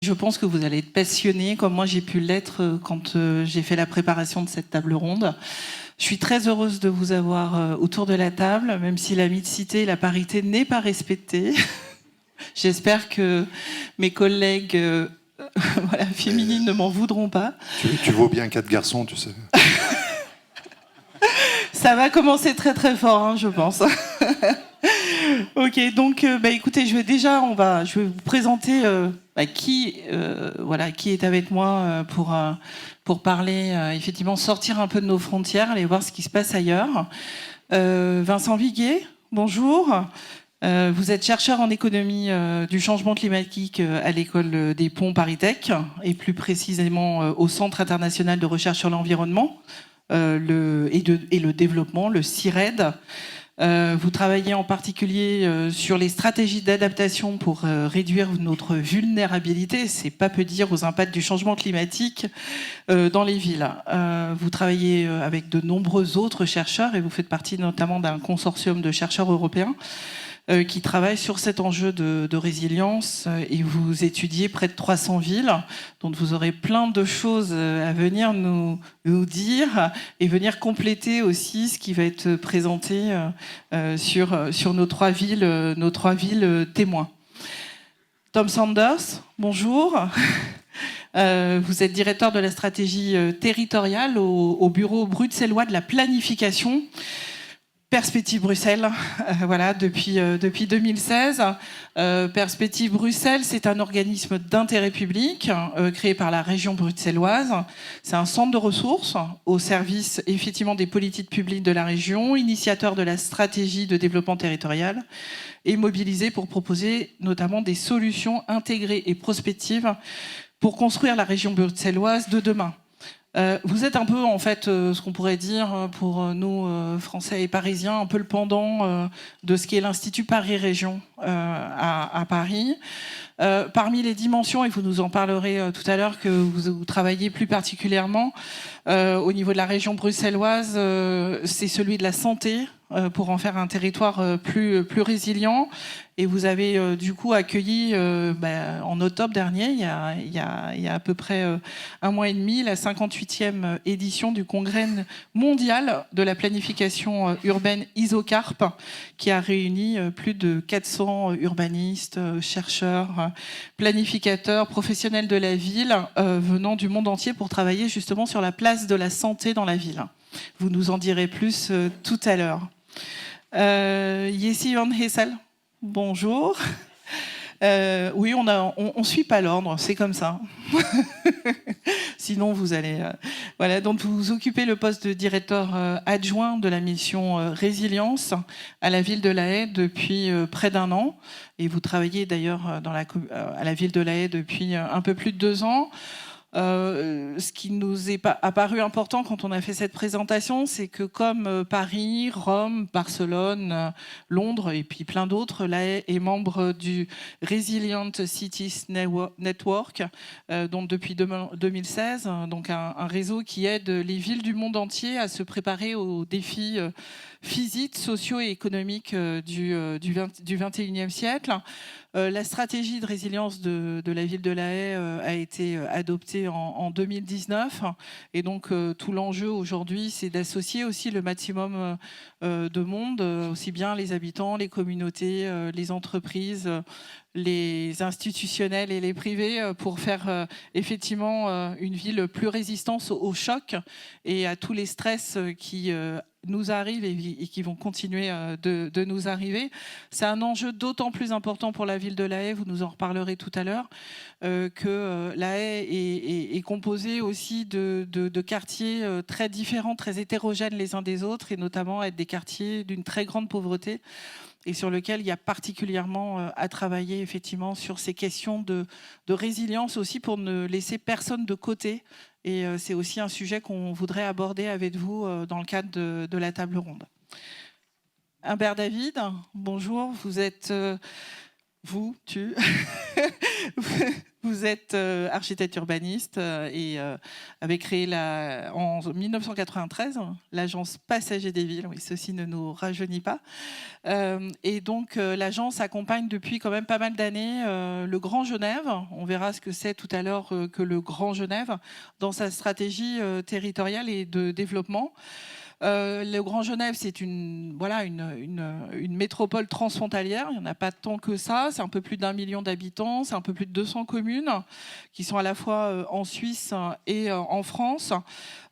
Je pense que vous allez être passionné, comme moi j'ai pu l'être quand j'ai fait la préparation de cette table ronde. Je suis très heureuse de vous avoir autour de la table, même si la mixité et la parité n'est pas respectée. J'espère que mes collègues voilà, féminines ne m'en voudront pas. Tu vaux bien 4 garçons, tu sais. Ça va commencer très très fort, hein, je pense. Ok, donc écoutez, je vais vous présenter qui est avec moi pour parler, effectivement, sortir un peu de nos frontières, aller voir ce qui se passe ailleurs. Vincent Viguier, bonjour. Vous êtes chercheur en économie du changement climatique à l'école des Ponts ParisTech et plus précisément au Centre international de recherche sur l'environnement et le développement, le CIRED. Vous travaillez en particulier sur les stratégies d'adaptation pour réduire notre vulnérabilité, c'est pas peu dire, aux impacts du changement climatique dans les villes. Vous travaillez avec de nombreux autres chercheurs et vous faites partie notamment d'un consortium de chercheurs européens qui travaille sur cet enjeu de résilience et vous étudiez près de 300 villes, dont vous aurez plein de choses à venir nous dire et venir compléter aussi ce qui va être présenté sur nos trois villes témoins. Tom Sanders, bonjour. Vous êtes directeur de la stratégie territoriale au bureau bruxellois de la planification. Perspective Bruxelles, voilà, depuis 2016. Perspective Bruxelles, c'est un organisme d'intérêt public créé par la région bruxelloise. C'est un centre de ressources au service effectivement des politiques publiques de la région, initiateur de la stratégie de développement territorial et mobilisé pour proposer notamment des solutions intégrées et prospectives pour construire la région bruxelloise de demain. Vous êtes un peu, en fait, ce qu'on pourrait dire pour nous, Français et Parisiens, un peu le pendant de ce qu'est l'Institut Paris Région à Paris. Parmi les dimensions, et vous nous en parlerez tout à l'heure, que vous travaillez plus particulièrement au niveau de la région bruxelloise, c'est celui de la santé, pour en faire un territoire plus résilient. Et vous avez du coup accueilli en octobre dernier, il y a à peu près un mois et demi, la 58e édition du Congrès mondial de la planification urbaine ISOCARP, qui a réuni plus de 400 urbanistes, chercheurs, planificateurs, professionnels de la ville venant du monde entier pour travailler justement sur la place de la santé dans la ville. Vous nous en direz plus tout à l'heure. Jessie Van Hessel, bonjour. Oui, on suit pas l'ordre, c'est comme ça. Sinon, vous allez... Voilà, donc vous occupez le poste de directeur adjoint de la mission Résilience à la ville de La Haye depuis près d'un an. Et vous travaillez d'ailleurs à la ville de La Haye depuis un peu plus de 2 ans. Ce qui nous est apparu important quand on a fait cette présentation, c'est que comme Paris, Rome, Barcelone, Londres et puis plein d'autres, La Haye est membre du Resilient Cities Network, donc depuis 2016, donc un réseau qui aide les villes du monde entier à se préparer aux défis physiques, sociaux et économiques du 21e siècle. La stratégie de résilience de la ville de La Haye a été adoptée en 2019 et donc tout l'enjeu aujourd'hui, c'est d'associer aussi le maximum de monde, aussi bien les habitants, les communautés, les entreprises, les institutionnels et les privés pour faire effectivement une ville plus résistante au choc et à tous les stress qui nous arrivent et qui vont continuer de nous arriver. C'est un enjeu d'autant plus important pour la ville de La Haye, vous nous en reparlerez tout à l'heure, que La Haye est composée aussi de quartiers très différents, très hétérogènes les uns des autres, et notamment être des quartiers d'une très grande pauvreté, et sur lequel il y a particulièrement à travailler effectivement sur ces questions de résilience aussi pour ne laisser personne de côté. Et c'est aussi un sujet qu'on voudrait aborder avec vous dans le cadre de la table ronde. Humbert David, bonjour, vous êtes... Vous êtes architecte urbaniste et avez créé en 1993 l'agence Passager des villes. Oui, ceci ne nous rajeunit pas. Et donc l'agence accompagne depuis quand même pas mal d'années le Grand Genève. On verra ce que c'est tout à l'heure que le Grand Genève dans sa stratégie territoriale et de développement. Le Grand Genève, c'est une métropole transfrontalière. Il n'y en a pas tant que ça. C'est un peu plus d'1 million d'habitants. C'est un peu plus de 200 communes qui sont à la fois en Suisse et en France.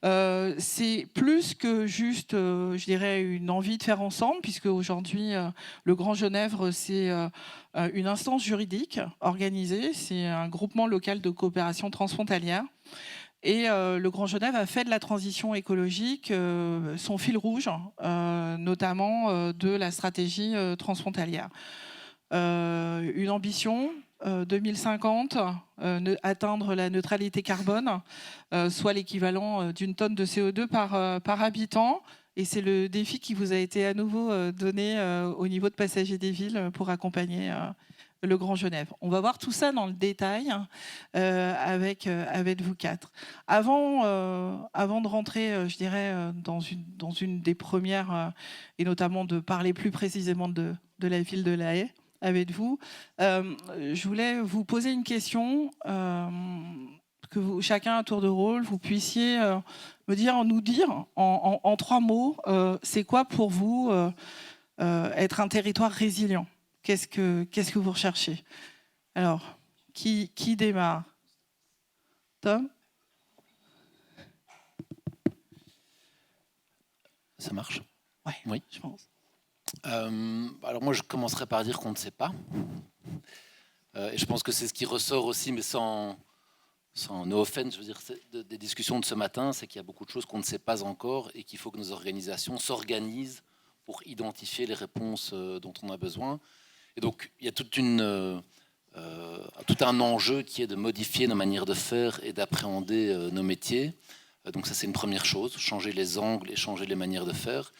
C'est plus que juste, je dirais, une envie de faire ensemble, puisque aujourd'hui, le Grand Genève, c'est une instance juridique organisée. C'est un groupement local de coopération transfrontalière. Et le Grand Genève a fait de la transition écologique son fil rouge, notamment de la stratégie transfrontalière. Une ambition, 2050, atteindre la neutralité carbone, soit l'équivalent d'une tonne de CO2 par habitant. Et c'est le défi qui vous a été à nouveau donné au niveau de Passagers des villes pour accompagner le Grand Genève. On va voir tout ça dans le détail avec vous quatre. Avant de rentrer, je dirais, dans une des premières, et notamment de parler plus précisément de la ville de La Haye avec vous, je voulais vous poser une question, que vous, chacun à tour de rôle, vous puissiez nous dire en 3 mots, c'est quoi pour vous être un territoire résilient ? Qu'est-ce que vous recherchez ? Alors, qui démarre ? Tom ? Ça marche ? Ouais, oui, je pense. Alors moi, je commencerai par dire qu'on ne sait pas. Et je pense que c'est ce qui ressort aussi, mais sans no offense, je veux dire, des discussions de ce matin, c'est qu'il y a beaucoup de choses qu'on ne sait pas encore et qu'il faut que nos organisations s'organisent pour identifier les réponses dont on a besoin. Et donc, il y a tout un enjeu qui est de modifier nos manières de faire et d'appréhender nos métiers. Donc ça, c'est une première chose, changer les angles et changer les manières de faire.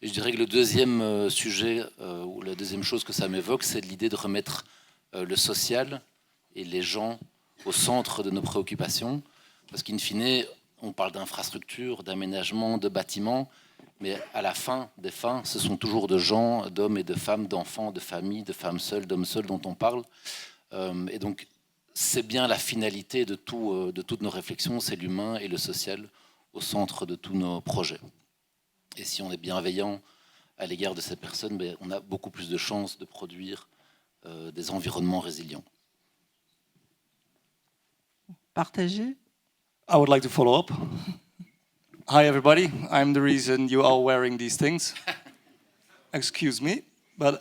Et je dirais que le deuxième sujet, ou la deuxième chose que ça m'évoque, c'est l'idée de remettre le social et les gens au centre de nos préoccupations. Parce qu'in fine, on parle d'infrastructures, d'aménagement, de bâtiments, mais à la fin des fins, ce sont toujours de gens, d'hommes et de femmes, d'enfants, de familles, de femmes seules, d'hommes seuls dont on parle. Et donc, c'est bien la finalité de toutes nos réflexions, c'est l'humain et le social au centre de tous nos projets. Et si on est bienveillant à l'égard de ces personnes, on a beaucoup plus de chances de produire des environnements résilients. Partagez. I would like to follow up. Hi, everybody. I'm the reason you are wearing these things. Excuse me. But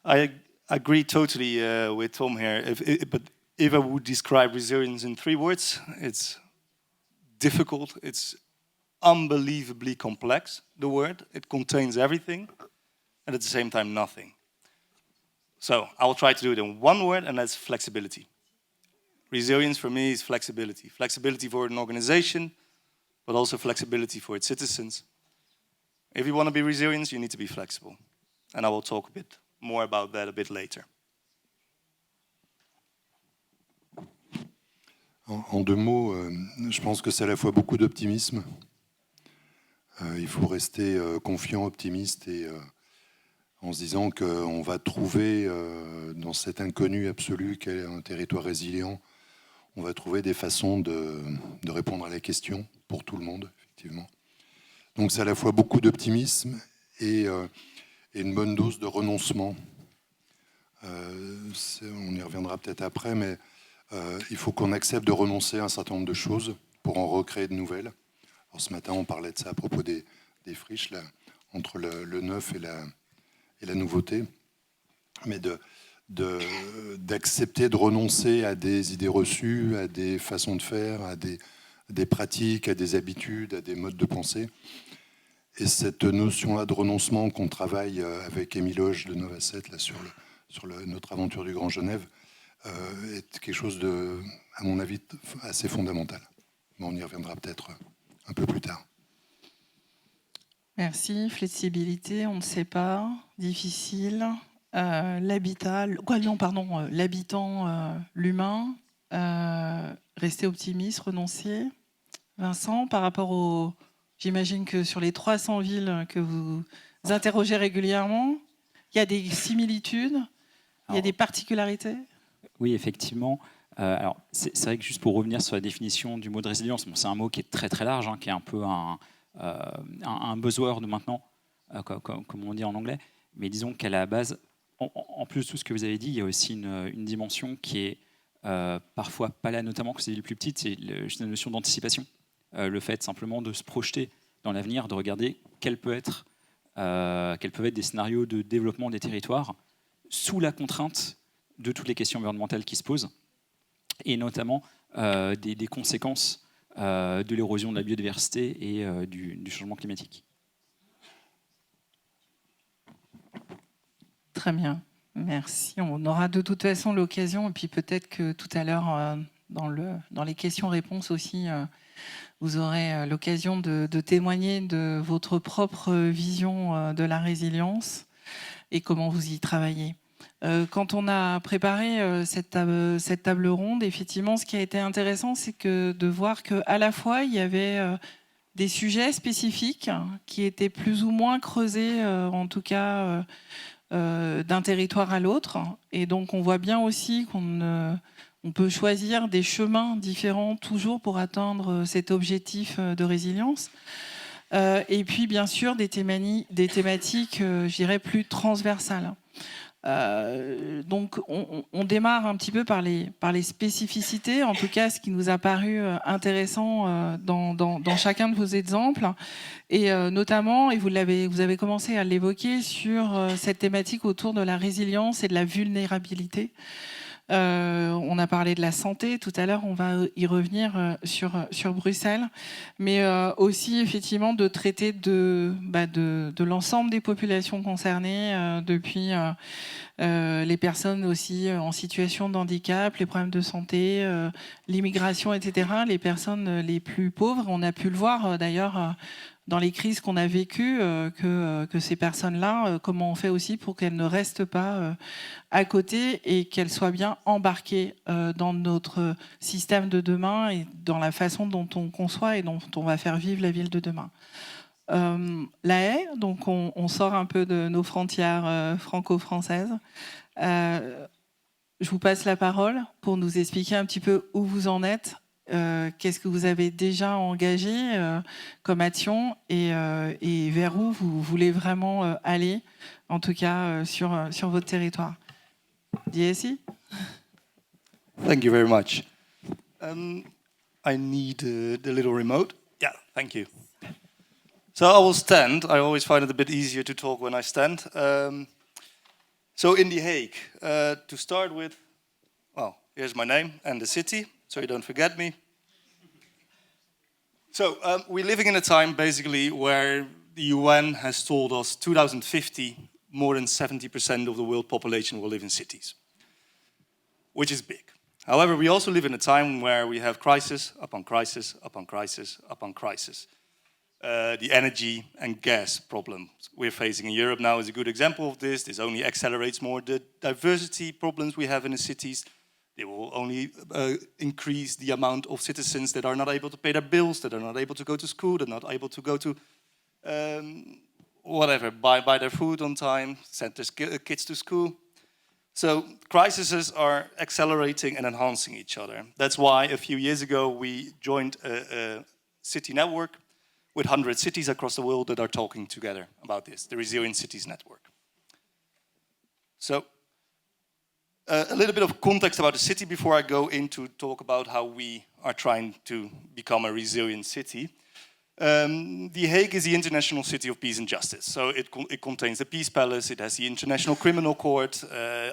I agree totally with Tom here. But if I would describe resilience in 3 words, it's difficult. It's unbelievably complex, the word. It contains everything, and at the same time, nothing. So I will try to do it in 1 word, and that's flexibility. Resilience for me is flexibility. Flexibility for an organization, but also flexibility for its citizens. If you want to be resilient, you need to be flexible. And I will talk a bit more about that a bit later. En 2 mots, je pense que c'est à la fois beaucoup d'optimisme. Il faut rester confiant, optimiste et en se disant qu'on va trouver dans cet inconnu absolu qu'est un territoire résilient, on va trouver des façons de répondre à la question pour tout le monde, effectivement. Donc c'est à la fois beaucoup d'optimisme et une bonne dose de renoncement. On y reviendra peut-être après, mais il faut qu'on accepte de renoncer à un certain nombre de choses pour en recréer de nouvelles. Alors, ce matin, on parlait de ça à propos des friches, là, entre le neuf et la nouveauté, mais d'accepter de renoncer à des idées reçues, à des façons de faire, à des pratiques, à des habitudes, à des modes de pensée. Et cette notion-là de renoncement qu'on travaille avec Émile Hoge de Novacet là, sur notre aventure du Grand Genève est quelque chose de, à mon avis, assez fondamental. Mais on y reviendra peut-être un peu plus tard. Merci. Flexibilité, on ne sait pas. Difficile. l'habitat, l'habitant, l'humain, rester optimiste, renoncer. Vincent, par rapport au... J'imagine que sur les 300 villes que vous interrogez régulièrement, il y a des similitudes, il y a des particularités. Oui, effectivement. Alors, c'est vrai que juste pour revenir sur la définition du mot de résilience, c'est un mot qui est très très large, qui est un peu un buzzword de maintenant, comme on dit en anglais. Mais disons qu'à la base, en plus de tout ce que vous avez dit, il y a aussi une dimension qui est parfois pas là, notamment quand c'est les plus petites, c'est la notion d'anticipation. Le fait simplement de se projeter dans l'avenir, de regarder quels peuvent être des scénarios de développement des territoires sous la contrainte de toutes les questions environnementales qui se posent, et notamment des conséquences de l'érosion de la biodiversité et du changement climatique. Très bien, merci. On aura de toute façon l'occasion, et puis peut-être que tout à l'heure, dans les questions-réponses aussi, vous aurez l'occasion de témoigner de votre propre vision de la résilience et comment vous y travaillez. Quand on a préparé cette table ronde, effectivement, ce qui a été intéressant, c'est de voir qu'à la fois, il y avait des sujets spécifiques qui étaient plus ou moins creusés, en tout cas, d'un territoire à l'autre. Et donc, on voit bien aussi qu'on peut choisir des chemins différents toujours pour atteindre cet objectif de résilience. Et puis, bien sûr, des thématiques, je dirais, plus transversales. Donc, on démarre un petit peu par les spécificités, en tout cas ce qui nous a paru intéressant dans chacun de vos exemples, et notamment, et vous avez commencé à l'évoquer, sur cette thématique autour de la résilience et de la vulnérabilité. On a parlé de la santé tout à l'heure, on va y revenir sur Bruxelles, mais aussi effectivement de traiter de l'ensemble des populations concernées, depuis les personnes aussi en situation de handicap, les problèmes de santé, l'immigration, etc., les personnes les plus pauvres. On a pu le voir d'ailleurs dans les crises qu'on a vécues, que ces personnes-là, comment on fait aussi pour qu'elles ne restent pas à côté et qu'elles soient bien embarquées dans notre système de demain et dans la façon dont on conçoit et dont on va faire vivre la ville de demain. La Haye, donc on sort un peu de nos frontières franco-françaises. Je vous passe la parole pour nous expliquer un petit peu où vous en êtes. Qu'est-ce que vous avez déjà engagé comme action et vers où vous voulez vraiment aller, en tout cas sur votre territoire. DSI? Thank you very much. I need the little remote. Yeah, thank you. So I will stand. I always find it a bit easier to talk when I stand. So in The Hague, to start with, well, here's my name and the city, so you don't forget me. So we're living in a time basically where the UN has told us 2050 more than 70% of the world population will live in cities, which is big. However, we also live in a time where we have crisis upon crisis upon crisis upon crisis. The energy and gas problem we're facing in Europe now is a good example of this. This only accelerates more the diversity problems we have in the cities. They will only increase the amount of citizens that are not able to pay their bills, that are not able to go to school, that are not able to go to buy their food on time, send their kids to school. So crises are accelerating and enhancing each other. That's why a few years ago we joined a city network with 100 cities across the world that are talking together about this, the Resilient Cities Network. So a little bit of context about the city before I go into talk about how we are trying to become a resilient city. The Hague is the International City of Peace and Justice. So it contains the Peace Palace, it has the International Criminal Court,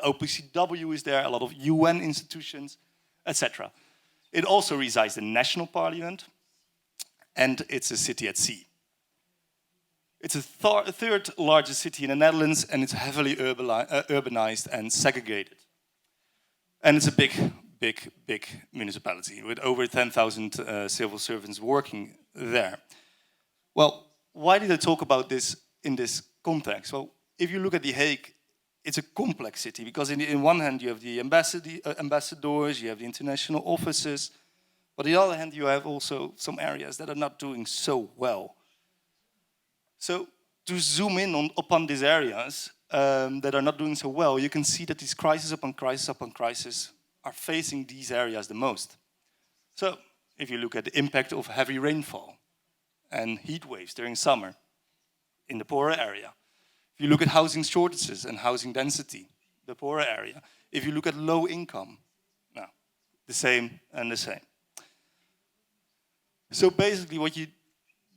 OPCW is there, a lot of UN institutions, etc. It also resides in the National Parliament, and it's a city at sea. It's the third largest city in the Netherlands, and it's heavily urbanized and segregated. And it's a big municipality with over 10,000 civil servants working there. Well, why did I talk about this in this context? Well, if you look at The Hague, it's a complex city because in one hand you have the ambassadors, you have the international offices, but on the other hand you have also some areas that are not doing so well. So to zoom in upon these areas that are not doing so well, you can see that these crisis upon crisis upon crisis are facing these areas the most. So if you look at the impact of heavy rainfall and heat waves during summer in the poorer area, if you look at housing shortages and housing density, the poorer area, if you look at low income, no, the same and the same. So basically what you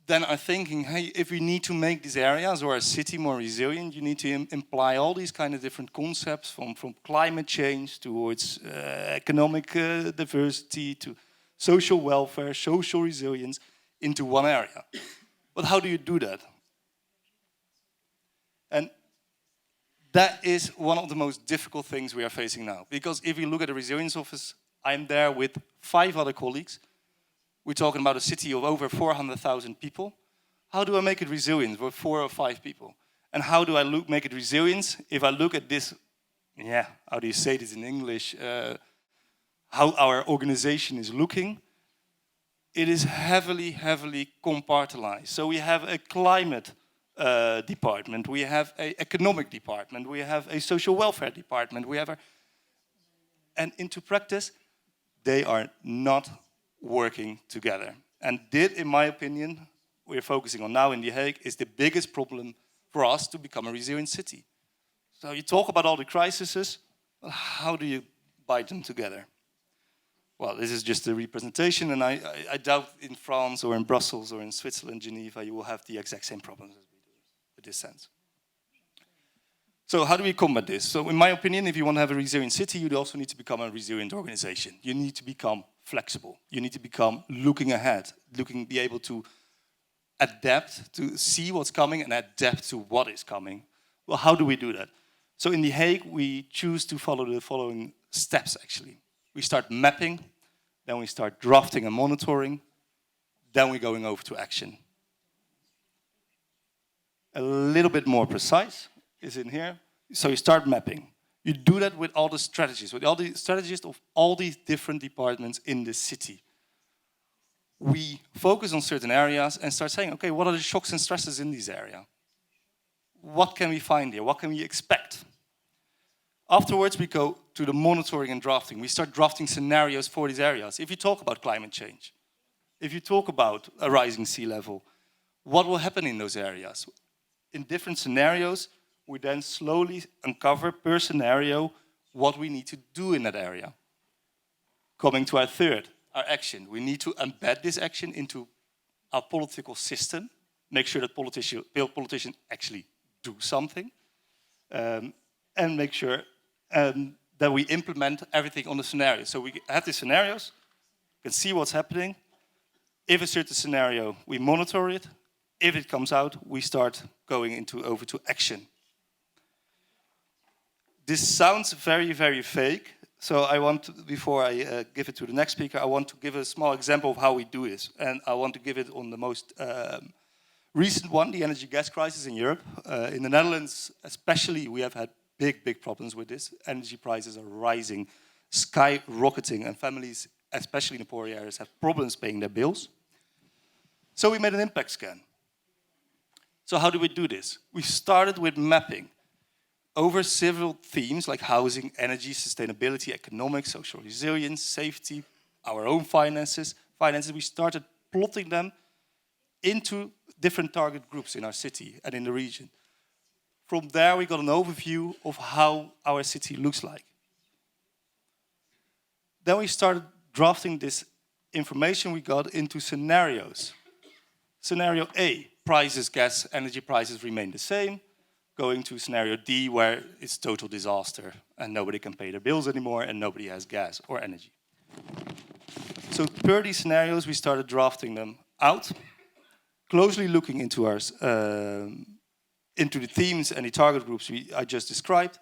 then are thinking, hey, if we need to make these areas or a city more resilient, you need to imply all these kind of different concepts from climate change towards economic diversity to social welfare, social resilience into one area. But how do you do that? And that is one of the most difficult things we are facing now. Because if you look at the Resilience Office, I'm there with 5 other colleagues. We're talking about a city of over 400,000 people. How do I make it resilient with 4 or 5 people? And how do I make it resilient if I look at this, how do you say this in English? How our organization is looking. It is heavily, heavily compartmentalized. So we have a climate department, we have an economic department, we have a social welfare department, and into practice, they are not working together. And this, in my opinion, we're focusing on now in The Hague, is the biggest problem for us to become a resilient city. So you talk about all the crises, how do you bind them together? Well, this is just a representation, and I doubt in France or in Brussels or in Switzerland, Geneva, you will have the exact same problems as we do with this sense. So how do we combat this? So in my opinion, if you want to have a resilient city, you also need to become a resilient organization. You need to become flexible. You need to become looking ahead, be able to adapt, to see what's coming and adapt to what is coming. Well, how do we do that? So in The Hague, we choose to follow the following steps, actually. We start mapping, then we start drafting and monitoring, then we're going over to action. A little bit more precise is in here. So you start mapping. You do that with all the strategists, with all the strategists of all these different departments in the city. We focus on certain areas and start saying, okay, what are the shocks and stresses in this area? What can we find here? What can we expect? Afterwards, we go to the monitoring and drafting. We start drafting scenarios for these areas. If you talk about climate change, if you talk about a rising sea level, what will happen in those areas? In different scenarios, we then slowly uncover per scenario what we need to do in that area. Coming to our third, our action. We need to embed this action into our political system, make sure that politicians actually do something, and make sure that we implement everything on the scenario. So we have the scenarios, can see what's happening. If a certain scenario, we monitor it. If it comes out, we start going over to action. This sounds very, very fake. So I want to, before I give it to the next speaker, I want to give a small example of how we do this. And I want to give it on the most recent one, the energy gas crisis in Europe. In the Netherlands, especially, we have had big problems with this. Energy prices are rising, skyrocketing, and families, especially in the poor areas, have problems paying their bills. So we made an impact scan. So how do we do this? We started with mapping over several themes like housing, energy, sustainability, economics, social resilience, safety, our own finances. We started plotting them into different target groups in our city and in the region. From there, we got an overview of how our city looks like. Then we started drafting this information we got into scenarios. Scenario A, gas, energy prices remain the same. Going to scenario D, where it's total disaster and nobody can pay their bills anymore and nobody has gas or energy. So per these scenarios, we started drafting them out, closely looking into our into the themes and the target groups I just described,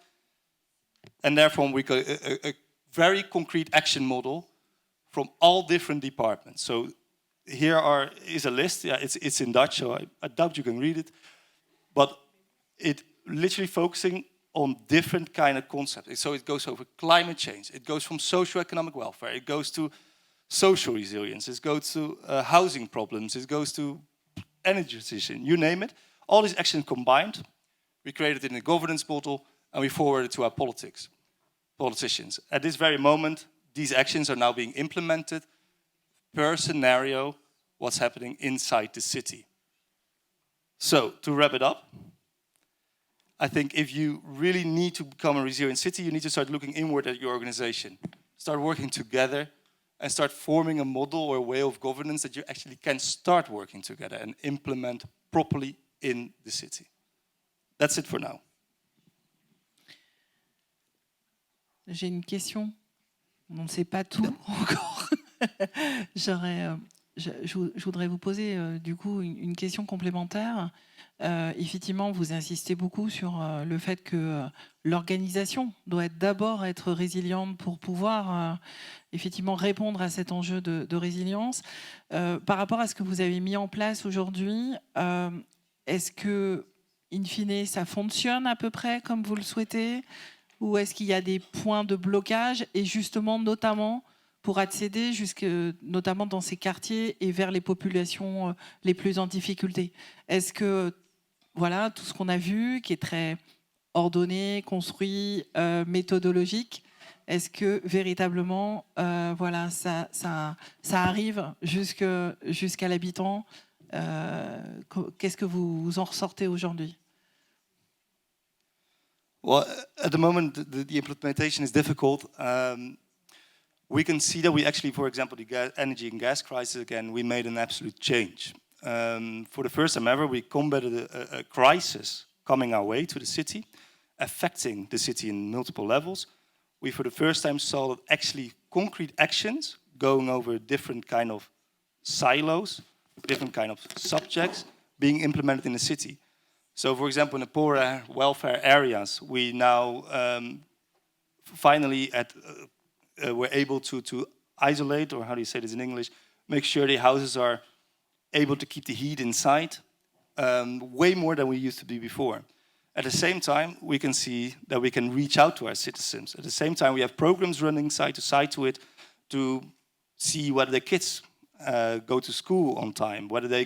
and therefore we got a very concrete action model from all different departments. So here is a list. Yeah, it's in Dutch, so I doubt you can read it, but it literally focusing on different kind of concepts. So it goes over climate change. It goes from socio-economic welfare. It goes to social resilience. It goes to housing problems. It goes to energy transition. You name it. All these actions combined, we created it in a governance model, and we forwarded it to our politicians. At this very moment, these actions are now being implemented per scenario, what's happening inside the city. So, to wrap it up, I think if you really need to become a resilient city, you need to start looking inward at your organization. Start working together and start forming a model or a way of governance that you actually can start working together and implement properly in the city. That's it for now. J'ai une question. On ne sait pas tout encore. Je voudrais vous poser du coup une question complémentaire. Effectivement, vous insistez beaucoup sur le fait que l'organisation doit d'abord être résiliente pour pouvoir effectivement répondre à cet enjeu de résilience. Par rapport à ce que vous avez mis en place aujourd'hui, est-ce que, in fine, ça fonctionne à peu près comme vous le souhaitez ? Ou est-ce qu'il y a des points de blocage et justement, notamment, pour accéder notamment dans ces quartiers et vers les populations les plus en difficulté? Est-ce que, voilà, tout ce qu'on a vu, qui est très ordonné, construit, méthodologique, est-ce que véritablement, voilà, ça arrive jusqu'à l'habitant? Qu'est-ce que vous en ressortez aujourd'hui? Well, at the moment, the implementation is difficult. We can see that we actually, for example, the energy and gas crisis, again, we made an absolute change. For the first time ever, we combated a crisis coming our way to the city, affecting the city in multiple levels. We, for the first time, saw that actually concrete actions going over different kind of silos, different kind of subjects being implemented in the city. So, for example, in the poorer welfare areas, we now finally were able to isolate, or how do you say this in English, make sure the houses are able to keep the heat inside, way more than we used to do before. At the same time, we can see that we can reach out to our citizens. At the same time, we have programs running side to it to see whether the kids go to school on time, whether they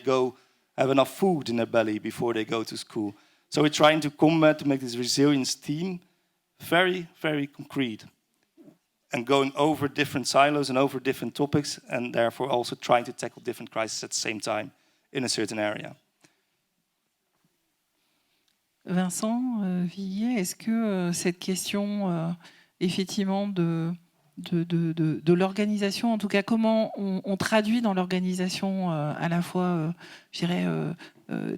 have enough food in their belly before they go to school. So we're trying to combat, to make this resilience team very, very concrete and going over different silos and over different topics, and therefore also trying to tackle different crises at the same time in a certain area. Vincent Villiers, est-ce que cette question, effectivement, de l'organisation, en tout cas comment on traduit dans l'organisation à la fois, je dirais,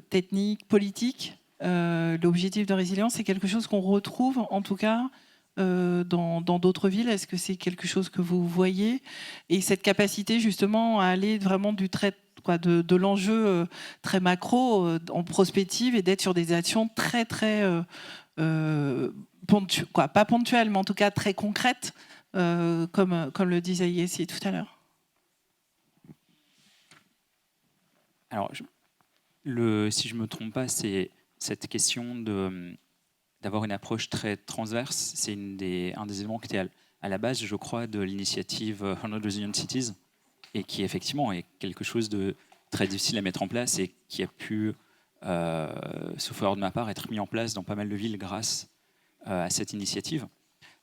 technique, politique, l'objectif de résilience, c'est quelque chose qu'on retrouve en tout cas dans d'autres villes? Est-ce que c'est quelque chose que vous voyez? Et cette capacité justement à aller vraiment de l'enjeu très macro en prospective et d'être sur des actions très très pas ponctuelles, mais en tout cas très concrètes, comme le disait Yessi tout à l'heure. Alors, si je ne me trompe pas, c'est cette question d'avoir une approche très transverse. C'est un des éléments qui était à la base, je crois, de l'initiative 100 Resilient Cities, et qui effectivement est quelque chose de très difficile à mettre en place et qui a pu, sauf erreur de ma part, être mis en place dans pas mal de villes grâce à cette initiative.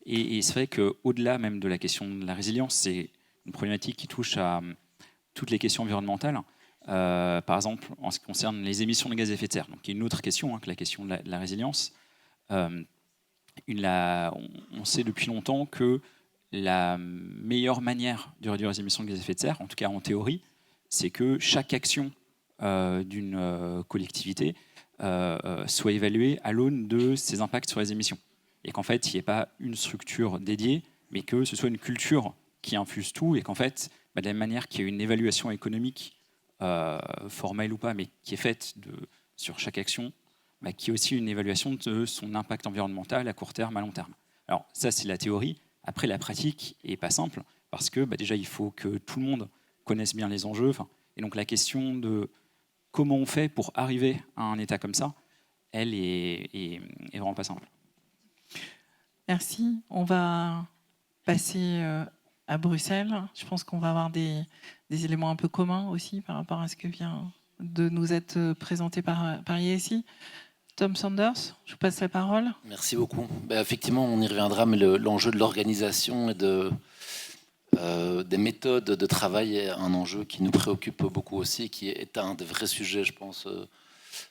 Et c'est vrai qu'au-delà même de la question de la résilience, c'est une problématique qui touche à toutes les questions environnementales. Par exemple, en ce qui concerne les émissions de gaz à effet de serre, donc il y a une autre question que la question de la résilience. On sait depuis longtemps que la meilleure manière de réduire les émissions de gaz à effet de serre, en tout cas en théorie, c'est que chaque action d'une collectivité soit évaluée à l'aune de ses impacts sur les émissions. Et qu'en fait, il n'y ait pas une structure dédiée, mais que ce soit une culture qui infuse tout, et qu'en fait, de la même manière qu'il y a une évaluation économique, formelle ou pas, mais qui est faite sur chaque action, qui est aussi une évaluation de son impact environnemental à court terme, à long terme. Alors ça, c'est la théorie. Après, la pratique n'est pas simple, parce que déjà, il faut que tout le monde connaisse bien les enjeux. Et donc la question de comment on fait pour arriver à un état comme ça, elle est vraiment pas simple. Merci. On va passer à Bruxelles. Je pense qu'on va avoir des éléments un peu communs aussi par rapport à ce que vient de nous être présenté par Yessi. Tom Sanders, je vous passe la parole. Merci beaucoup. Effectivement, on y reviendra, mais l'enjeu de l'organisation et des méthodes de travail est un enjeu qui nous préoccupe beaucoup aussi, et qui est un des vrais sujets, je pense,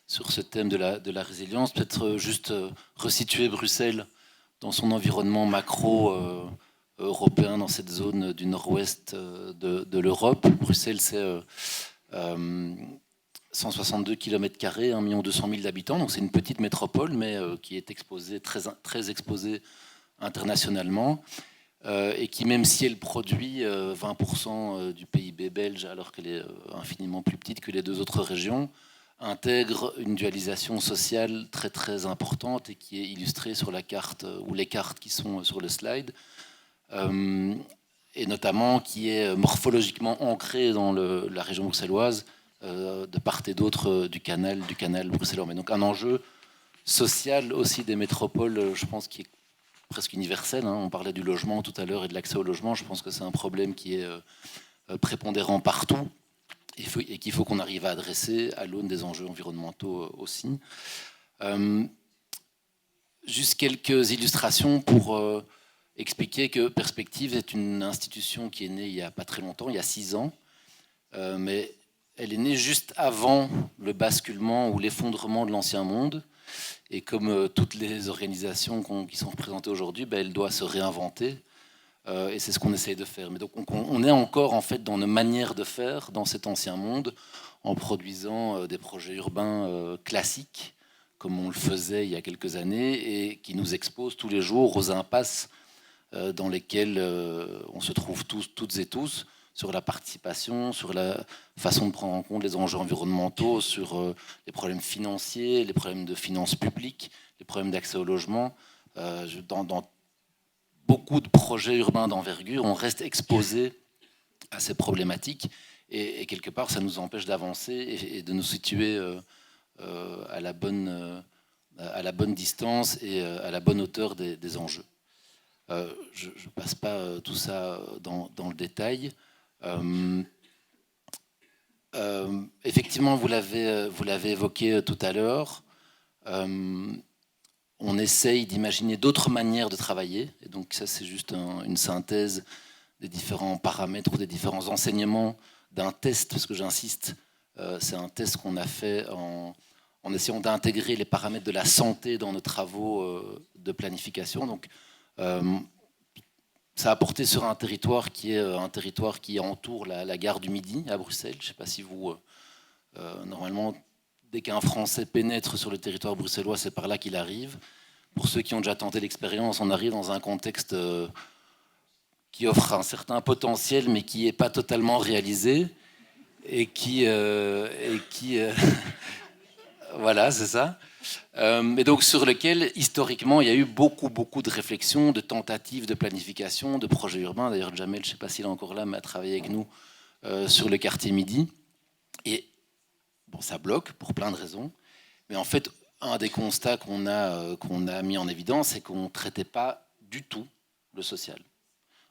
sur ce thème de la résilience. Peut-être juste resituer Bruxelles dans son environnement macro européen, dans cette zone du nord-ouest de l'Europe. Bruxelles, c'est 162 km², 1 200 000 d'habitants, donc c'est une petite métropole, mais qui est exposée, très exposée internationalement, et qui, même si elle produit 20% du PIB belge, alors qu'elle est infiniment plus petite que les deux autres régions, intègre une dualisation sociale très très importante et qui est illustrée sur la carte, ou les cartes qui sont sur le slide, et notamment qui est morphologiquement ancrée dans la région bruxelloise, de part et d'autre du canal bruxellois. Mais donc un enjeu social aussi des métropoles, je pense, qui est presque universel. On parlait du logement tout à l'heure et de l'accès au logement. Je pense que c'est un problème qui est prépondérant partout et qu'il faut qu'on arrive à adresser à l'aune des enjeux environnementaux aussi. Juste quelques illustrations pour expliquer que Perspective est une institution qui est née il n'y a pas très longtemps, il y a 6 ans, mais elle est née juste avant le basculement ou l'effondrement de l'ancien monde. Et comme toutes les organisations qui sont représentées aujourd'hui, elle doit se réinventer. Et c'est ce qu'on essaye de faire. Mais donc on est encore en fait dans nos manières de faire dans cet ancien monde, en produisant des projets urbains classiques, comme on le faisait il y a quelques années, et qui nous exposent tous les jours aux impasses dans lesquelles on se trouve toutes et tous, sur la participation, sur la façon de prendre en compte les enjeux environnementaux, sur les problèmes financiers, les problèmes de finances publiques, les problèmes d'accès au logement. Dans beaucoup de projets urbains d'envergure, on reste exposé à ces problématiques et quelque part, ça nous empêche d'avancer et de nous situer à la bonne distance et à la bonne hauteur des enjeux. Je ne passe pas tout ça dans le détail. Effectivement, vous l'avez évoqué tout à l'heure, on essaye d'imaginer d'autres manières de travailler, et donc ça c'est juste une synthèse des différents paramètres ou des différents enseignements d'un test, parce que j'insiste, c'est un test qu'on a fait en essayant d'intégrer les paramètres de la santé dans nos travaux de planification. Donc ça a porté sur un territoire qui entoure la gare du Midi à Bruxelles. Je ne sais pas si vous... normalement, dès qu'un Français pénètre sur le territoire bruxellois, c'est par là qu'il arrive. Pour ceux qui ont déjà tenté l'expérience, on arrive dans un contexte qui offre un certain potentiel, mais qui n'est pas totalement réalisé. Et qui voilà, c'est ça. Et donc sur lequel, historiquement, il y a eu beaucoup de réflexions, de tentatives de planification, de projets urbains. D'ailleurs, Jamel, je ne sais pas s'il est encore là, mais a travaillé avec nous sur le quartier Midi. Et bon, ça bloque pour plein de raisons. Mais en fait, un des constats qu'on a mis en évidence, c'est qu'on ne traitait pas du tout le social.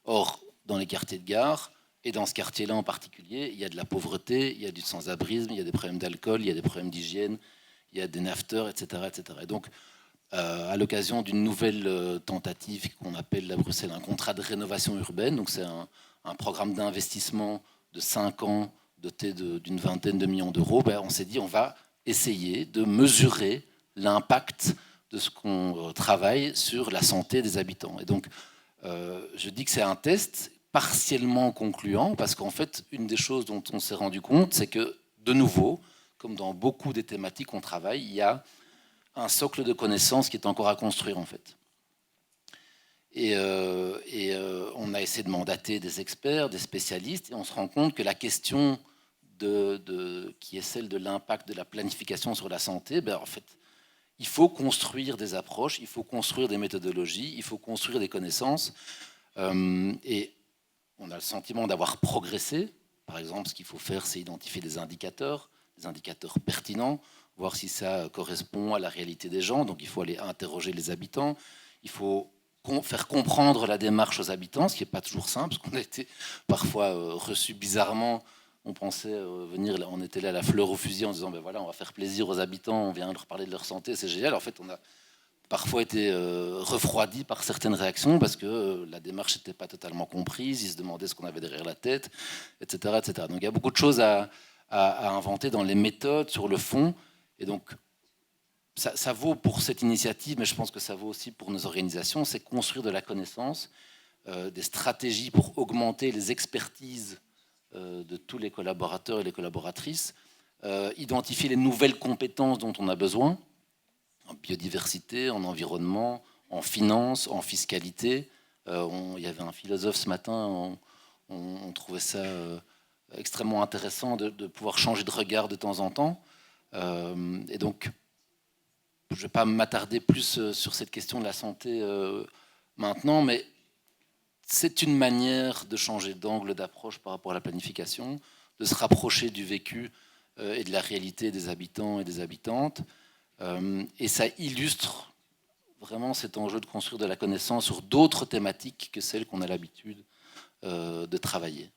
Or, dans les quartiers de gare, et dans ce quartier-là en particulier, il y a de la pauvreté, il y a du sans-abrisme, il y a des problèmes d'alcool, il y a des problèmes d'hygiène, il y a des nafteurs, etc. etc. Et donc, à l'occasion d'une nouvelle tentative qu'on appelle à Bruxelles un contrat de rénovation urbaine, donc c'est un programme d'investissement de 5 ans doté d'une vingtaine de millions d'euros, on s'est dit on va essayer de mesurer l'impact de ce qu'on travaille sur la santé des habitants. Et donc, je dis que c'est un test partiellement concluant, parce qu'en fait, une des choses dont on s'est rendu compte, c'est que, de nouveau, comme dans beaucoup des thématiques qu'on travaille, il y a un socle de connaissances qui est encore à construire, en fait. Et on a essayé de mandater des experts, des spécialistes, et on se rend compte que la question qui est celle de l'impact de la planification sur la santé, en fait, il faut construire des approches, il faut construire des méthodologies, il faut construire des connaissances. Et on a le sentiment d'avoir progressé. Par exemple, ce qu'il faut faire, c'est identifier des indicateurs pertinents, voir si ça correspond à la réalité des gens. Donc il faut aller interroger les habitants, il faut faire comprendre la démarche aux habitants, ce qui n'est pas toujours simple, parce qu'on a été parfois reçus bizarrement. On pensait venir, on était là à la fleur au fusil en disant ben voilà, on va faire plaisir aux habitants, on vient leur parler de leur santé, c'est génial. En fait, on a parfois été refroidi par certaines réactions parce que la démarche n'était pas totalement comprise, ils se demandaient ce qu'on avait derrière la tête, etc., etc. Donc il y a beaucoup de choses à inventer dans les méthodes, sur le fond, et donc ça vaut pour cette initiative, mais je pense que ça vaut aussi pour nos organisations, c'est construire de la connaissance, des stratégies pour augmenter les expertises de tous les collaborateurs et les collaboratrices, identifier les nouvelles compétences dont on a besoin, en biodiversité, en environnement, en finance, en fiscalité. Il y avait un philosophe ce matin, on trouvait ça extrêmement intéressant de pouvoir changer de regard de temps en temps. Et donc, je ne vais pas m'attarder plus sur cette question de la santé maintenant, mais c'est une manière de changer d'angle d'approche par rapport à la planification, de se rapprocher du vécu et de la réalité des habitants et des habitantes. Et ça illustre vraiment cet enjeu de construire de la connaissance sur d'autres thématiques que celles qu'on a l'habitude de travailler.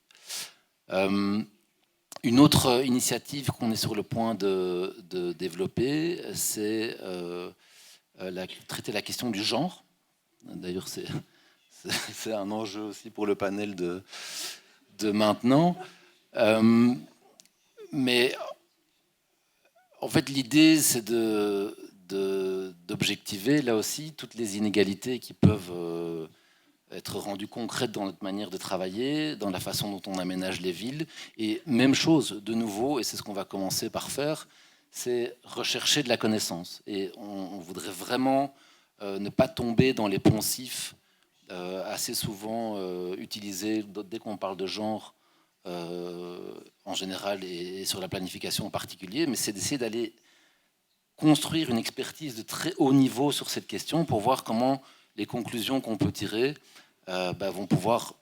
Une autre initiative qu'on est sur le point de développer, c'est traiter la question du genre. D'ailleurs, c'est un enjeu aussi pour le panel de maintenant. Mais en fait, l'idée, c'est d'objectiver, là aussi, toutes les inégalités qui peuvent être rendues concrètes dans notre manière de travailler, dans la façon dont on aménage les villes. Et même chose, de nouveau, et c'est ce qu'on va commencer par faire, c'est rechercher de la connaissance. Et on voudrait vraiment ne pas tomber dans les poncifs assez souvent utilisés dès qu'on parle de genre en général et sur la planification en particulier, mais c'est d'essayer d'aller construire une expertise de très haut niveau sur cette question pour voir comment les conclusions qu'on peut tirer vont pouvoir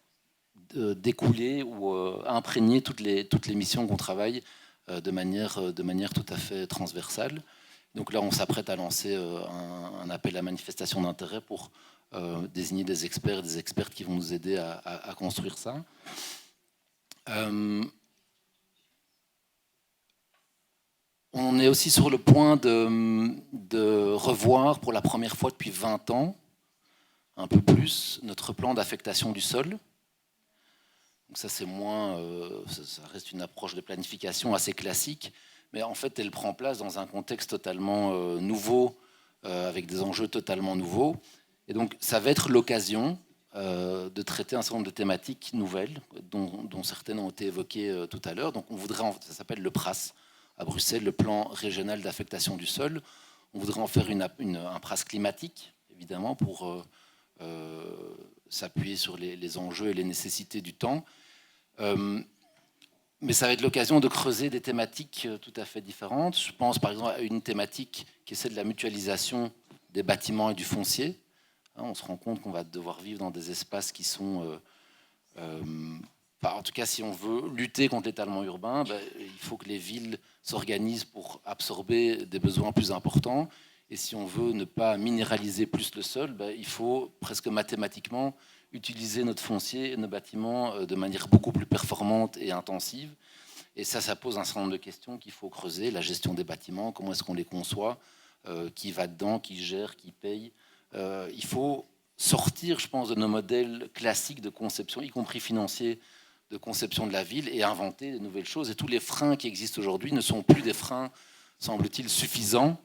découler ou imprégner toutes les missions qu'on travaille de manière tout à fait transversale. Donc là, on s'apprête à lancer un appel à manifestation d'intérêt pour désigner des experts et des expertes qui vont nous aider à construire ça. On est aussi sur le point de revoir pour la première fois depuis 20 ans, un peu plus, notre plan d'affectation du sol. Donc ça, c'est moins, ça reste une approche de planification assez classique, mais en fait, elle prend place dans un contexte totalement nouveau, avec des enjeux totalement nouveaux. Et donc, ça va être l'occasion de traiter un certain nombre de thématiques nouvelles, dont certaines ont été évoquées tout à l'heure. Donc, on voudrait, ça s'appelle le PRAS, à Bruxelles, le plan régional d'affectation du sol. On voudrait en faire un PRAS climatique, évidemment, pour s'appuyer sur les enjeux et les nécessités du temps. Mais ça va être l'occasion de creuser des thématiques tout à fait différentes. Je pense par exemple à une thématique qui est celle de la mutualisation des bâtiments et du foncier. On se rend compte qu'on va devoir vivre dans des espaces qui sont... en tout cas, si on veut lutter contre l'étalement urbain, il faut que les villes s'organisent pour absorber des besoins plus importants. Et si on veut ne pas minéraliser plus le sol, il faut presque mathématiquement utiliser notre foncier et nos bâtiments de manière beaucoup plus performante et intensive. Et ça pose un certain nombre de questions qu'il faut creuser. La gestion des bâtiments, comment est-ce qu'on les conçoit, qui va dedans, qui gère, qui paye. Il faut sortir, je pense, de nos modèles classiques de conception, y compris financiers, de conception de la ville, et inventer de nouvelles choses. Et tous les freins qui existent aujourd'hui ne sont plus des freins, semble-t-il, suffisants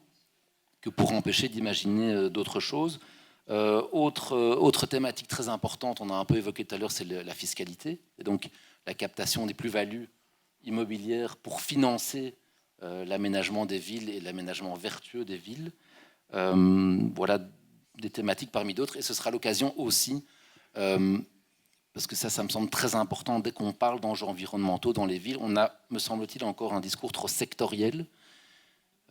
que pour empêcher d'imaginer d'autres choses. Autre thématique très importante, on a un peu évoqué tout à l'heure, c'est la fiscalité, et donc la captation des plus-values immobilières pour financer l'aménagement des villes et l'aménagement vertueux des villes. Voilà des thématiques parmi d'autres, et ce sera l'occasion aussi, parce que ça me semble très important, dès qu'on parle d'enjeux environnementaux dans les villes, on a, me semble-t-il, encore un discours trop sectoriel,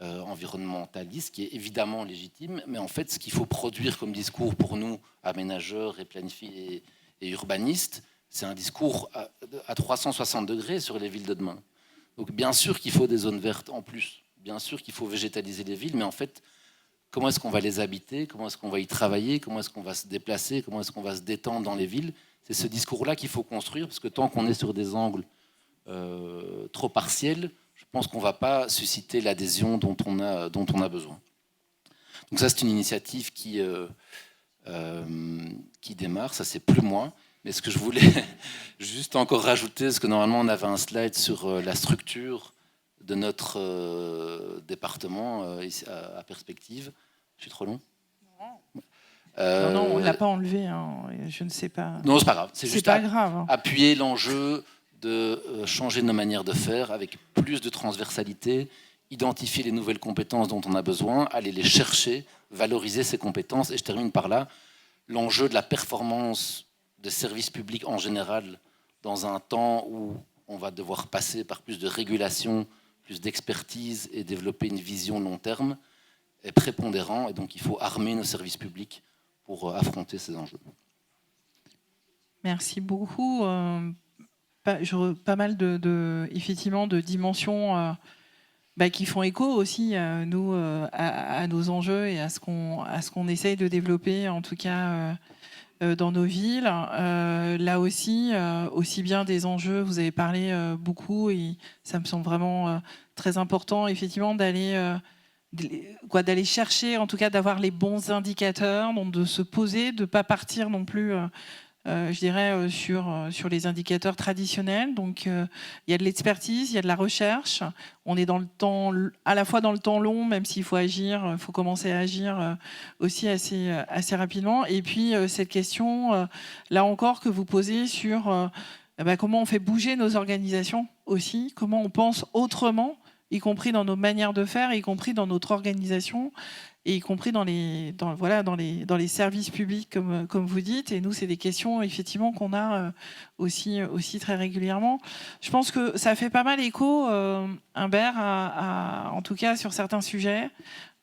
environnementaliste, qui est évidemment légitime, mais en fait, ce qu'il faut produire comme discours pour nous, aménageurs et planifiés et urbanistes, c'est un discours à 360 degrés sur les villes de demain. Donc bien sûr qu'il faut des zones vertes en plus, bien sûr qu'il faut végétaliser les villes, mais en fait, comment est-ce qu'on va les habiter, comment est-ce qu'on va y travailler, comment est-ce qu'on va se déplacer, comment est-ce qu'on va se détendre dans les villes. C'est ce discours-là qu'il faut construire, parce que tant qu'on est sur des angles trop partiels, je pense qu'on ne va pas susciter l'adhésion dont on a besoin. Donc ça, c'est une initiative qui démarre, ça c'est plus moi. Mais ce que je voulais juste encore rajouter, parce que normalement on avait un slide sur la structure de notre département à perspective. Je suis trop long ? Non, on ne l'a pas enlevé, hein. Je ne sais pas. Non, c'est pas grave. C'est juste pas grave, hein. Appuyer l'enjeu de changer nos manières de faire avec plus de transversalité, identifier les nouvelles compétences dont on a besoin, aller les chercher, valoriser ces compétences. Et je termine par là. L'enjeu de la performance de services publics en général, dans un temps où on va devoir passer par plus de régulation, plus d'expertise et développer une vision long terme, est prépondérant. Et donc, il faut armer nos services publics pour affronter ces enjeux. Merci beaucoup. Pas mal effectivement, de dimensions qui font écho aussi à nos enjeux et à ce qu'on essaye de développer, en tout cas dans nos villes. Là aussi, aussi bien des enjeux, vous avez parlé beaucoup, et ça me semble vraiment très important, effectivement, d'aller chercher, en tout cas d'avoir les bons indicateurs, donc de se poser, de ne pas partir non plus je dirais, sur les indicateurs traditionnels. Donc, il y a de l'expertise, il y a de la recherche. On est dans le temps, à la fois dans le temps long, même s'il faut agir, il faut commencer à agir aussi assez rapidement. Et puis, cette question, là encore, que vous posez sur comment on fait bouger nos organisations aussi, comment on pense autrement, y compris dans nos manières de faire, y compris dans notre organisation, et y compris dans les services publics, comme vous dites. Et nous, c'est des questions, effectivement, qu'on a aussi très régulièrement. Je pense que ça fait pas mal écho, Humbert, en tout cas sur certains sujets,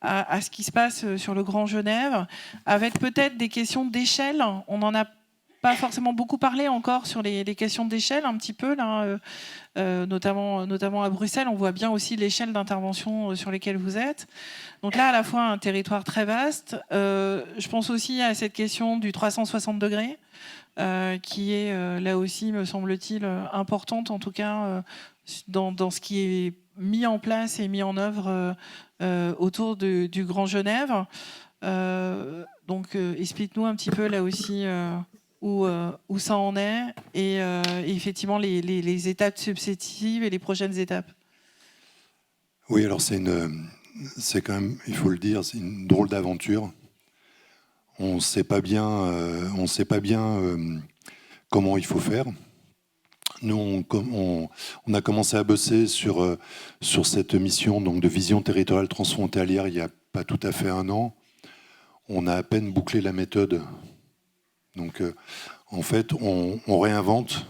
à ce qui se passe sur le Grand Genève, avec peut-être des questions d'échelle. On n'en a pas forcément beaucoup parlé encore sur les questions d'échelle, un petit peu, là, notamment à Bruxelles. On voit bien aussi l'échelle d'intervention sur lesquelles vous êtes. Donc là, à la fois, un territoire très vaste. Je pense aussi à cette question du 360 degrés, qui est là aussi, me semble-t-il, importante, en tout cas, dans ce qui est mis en place et mis en œuvre autour du Grand Genève. Donc, explique-nous un petit peu, là aussi, où ça en est, et effectivement les étapes successives et les prochaines étapes. Oui, alors c'est quand même, il faut le dire, c'est une drôle d'aventure. On ne sait pas bien comment il faut faire. Nous, on a commencé à bosser sur cette mission donc, de vision territoriale transfrontalière il n'y a pas tout à fait un an. On a à peine bouclé la méthode. Donc, en fait, on réinvente,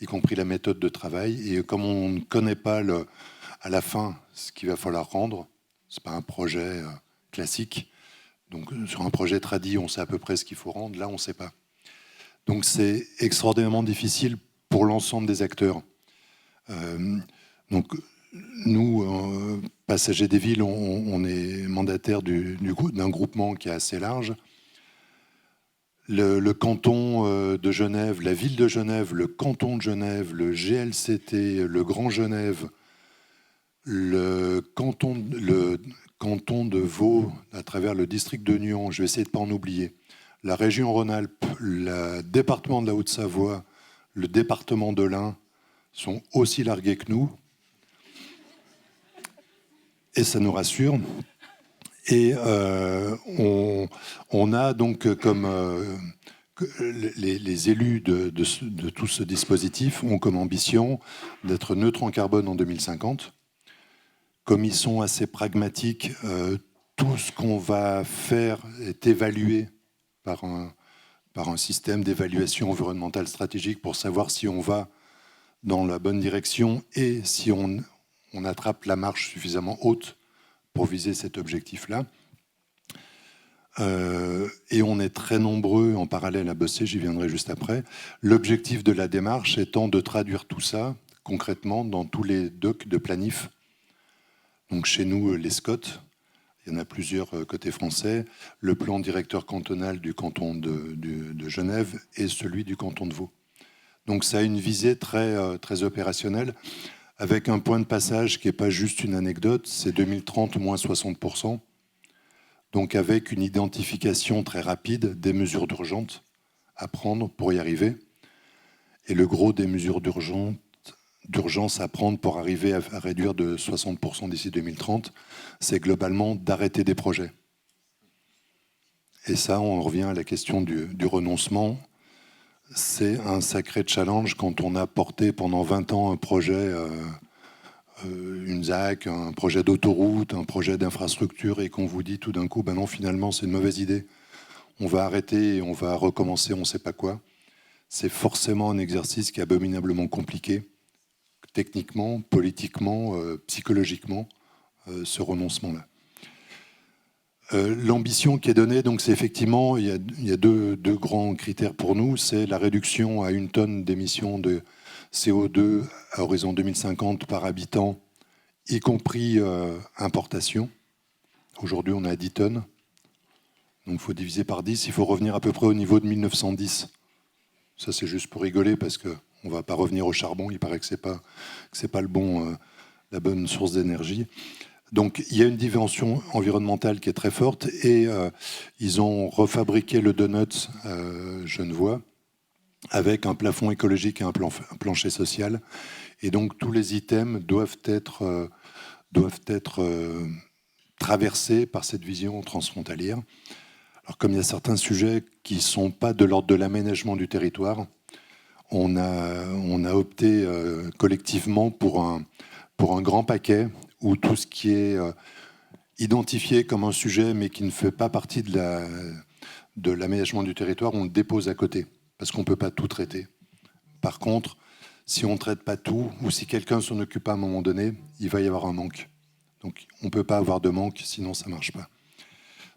y compris la méthode de travail. Et comme on ne connaît pas à la fin ce qu'il va falloir rendre, ce n'est pas un projet classique. Donc, sur un projet tradi, on sait à peu près ce qu'il faut rendre. Là, on ne sait pas. Donc, c'est extraordinairement difficile pour l'ensemble des acteurs. Donc, nous, Passagers des villes, on est mandataire d'un groupement qui est assez large. Le canton de Genève, la ville de Genève, le canton de Genève, le GLCT, le Grand Genève, le canton de Vaud, à travers le district de Nyon, je vais essayer de ne pas en oublier, la région Rhône-Alpes, le département de la Haute-Savoie, le département de l'Ain sont aussi largués que nous. Et ça nous rassure. Et on a donc, comme les élus de tout ce dispositif ont comme ambition d'être neutres en carbone en 2050. Comme ils sont assez pragmatiques, tout ce qu'on va faire est évalué par un système d'évaluation environnementale stratégique pour savoir si on va dans la bonne direction et si on attrape la marche suffisamment haute pour viser cet objectif-là. Et on est très nombreux en parallèle à bosser, j'y viendrai juste après. L'objectif de la démarche étant de traduire tout ça concrètement dans tous les docs de planif. Donc chez nous, les SCOT, Il y en a plusieurs côté français. Le plan directeur cantonal du canton de Genève et celui du canton de Vaud. Donc ça a une visée très, très opérationnelle, avec un point de passage qui n'est pas juste une anecdote, c'est 2030 moins 60%. Donc avec une identification très rapide des mesures d'urgence à prendre pour y arriver. Et le gros des mesures d'urgence à prendre pour arriver à réduire de 60% d'ici 2030, c'est globalement d'arrêter des projets. Et ça, on revient à la question du renoncement. C'est un sacré challenge quand on a porté pendant 20 ans un projet, une ZAC, un projet d'autoroute, un projet d'infrastructure, et qu'on vous dit tout d'un coup, ben non, finalement, c'est une mauvaise idée. On va arrêter et on va recommencer, on ne sait pas quoi. C'est forcément un exercice qui est abominablement compliqué, techniquement, politiquement, psychologiquement, ce renoncement-là. L'ambition qui est donnée, donc c'est effectivement, il y a deux grands critères pour nous, c'est la réduction à 1 tonne d'émissions de CO2 à horizon 2050 par habitant, y compris importation. Aujourd'hui, on est à 10 tonnes. Donc il faut diviser par 10, il faut revenir à peu près au niveau de 1910. Ça, c'est juste pour rigoler, parce qu'on ne va pas revenir au charbon, il paraît que ce n'est pas la bonne source d'énergie. Donc il y a une dimension environnementale qui est très forte, et ils ont refabriqué le donut genevois avec un plafond écologique et un plancher social. Et donc tous les items doivent être traversés par cette vision transfrontalière. Alors comme il y a certains sujets qui ne sont pas de l'ordre de l'aménagement du territoire, on a opté collectivement pour un grand paquet où tout ce qui est identifié comme un sujet mais qui ne fait pas partie de l'aménagement du territoire, on le dépose à côté, parce qu'on ne peut pas tout traiter. Par contre, si on ne traite pas tout, ou si quelqu'un s'en occupe à un moment donné, il va y avoir un manque. Donc on ne peut pas avoir de manque, sinon ça ne marche pas.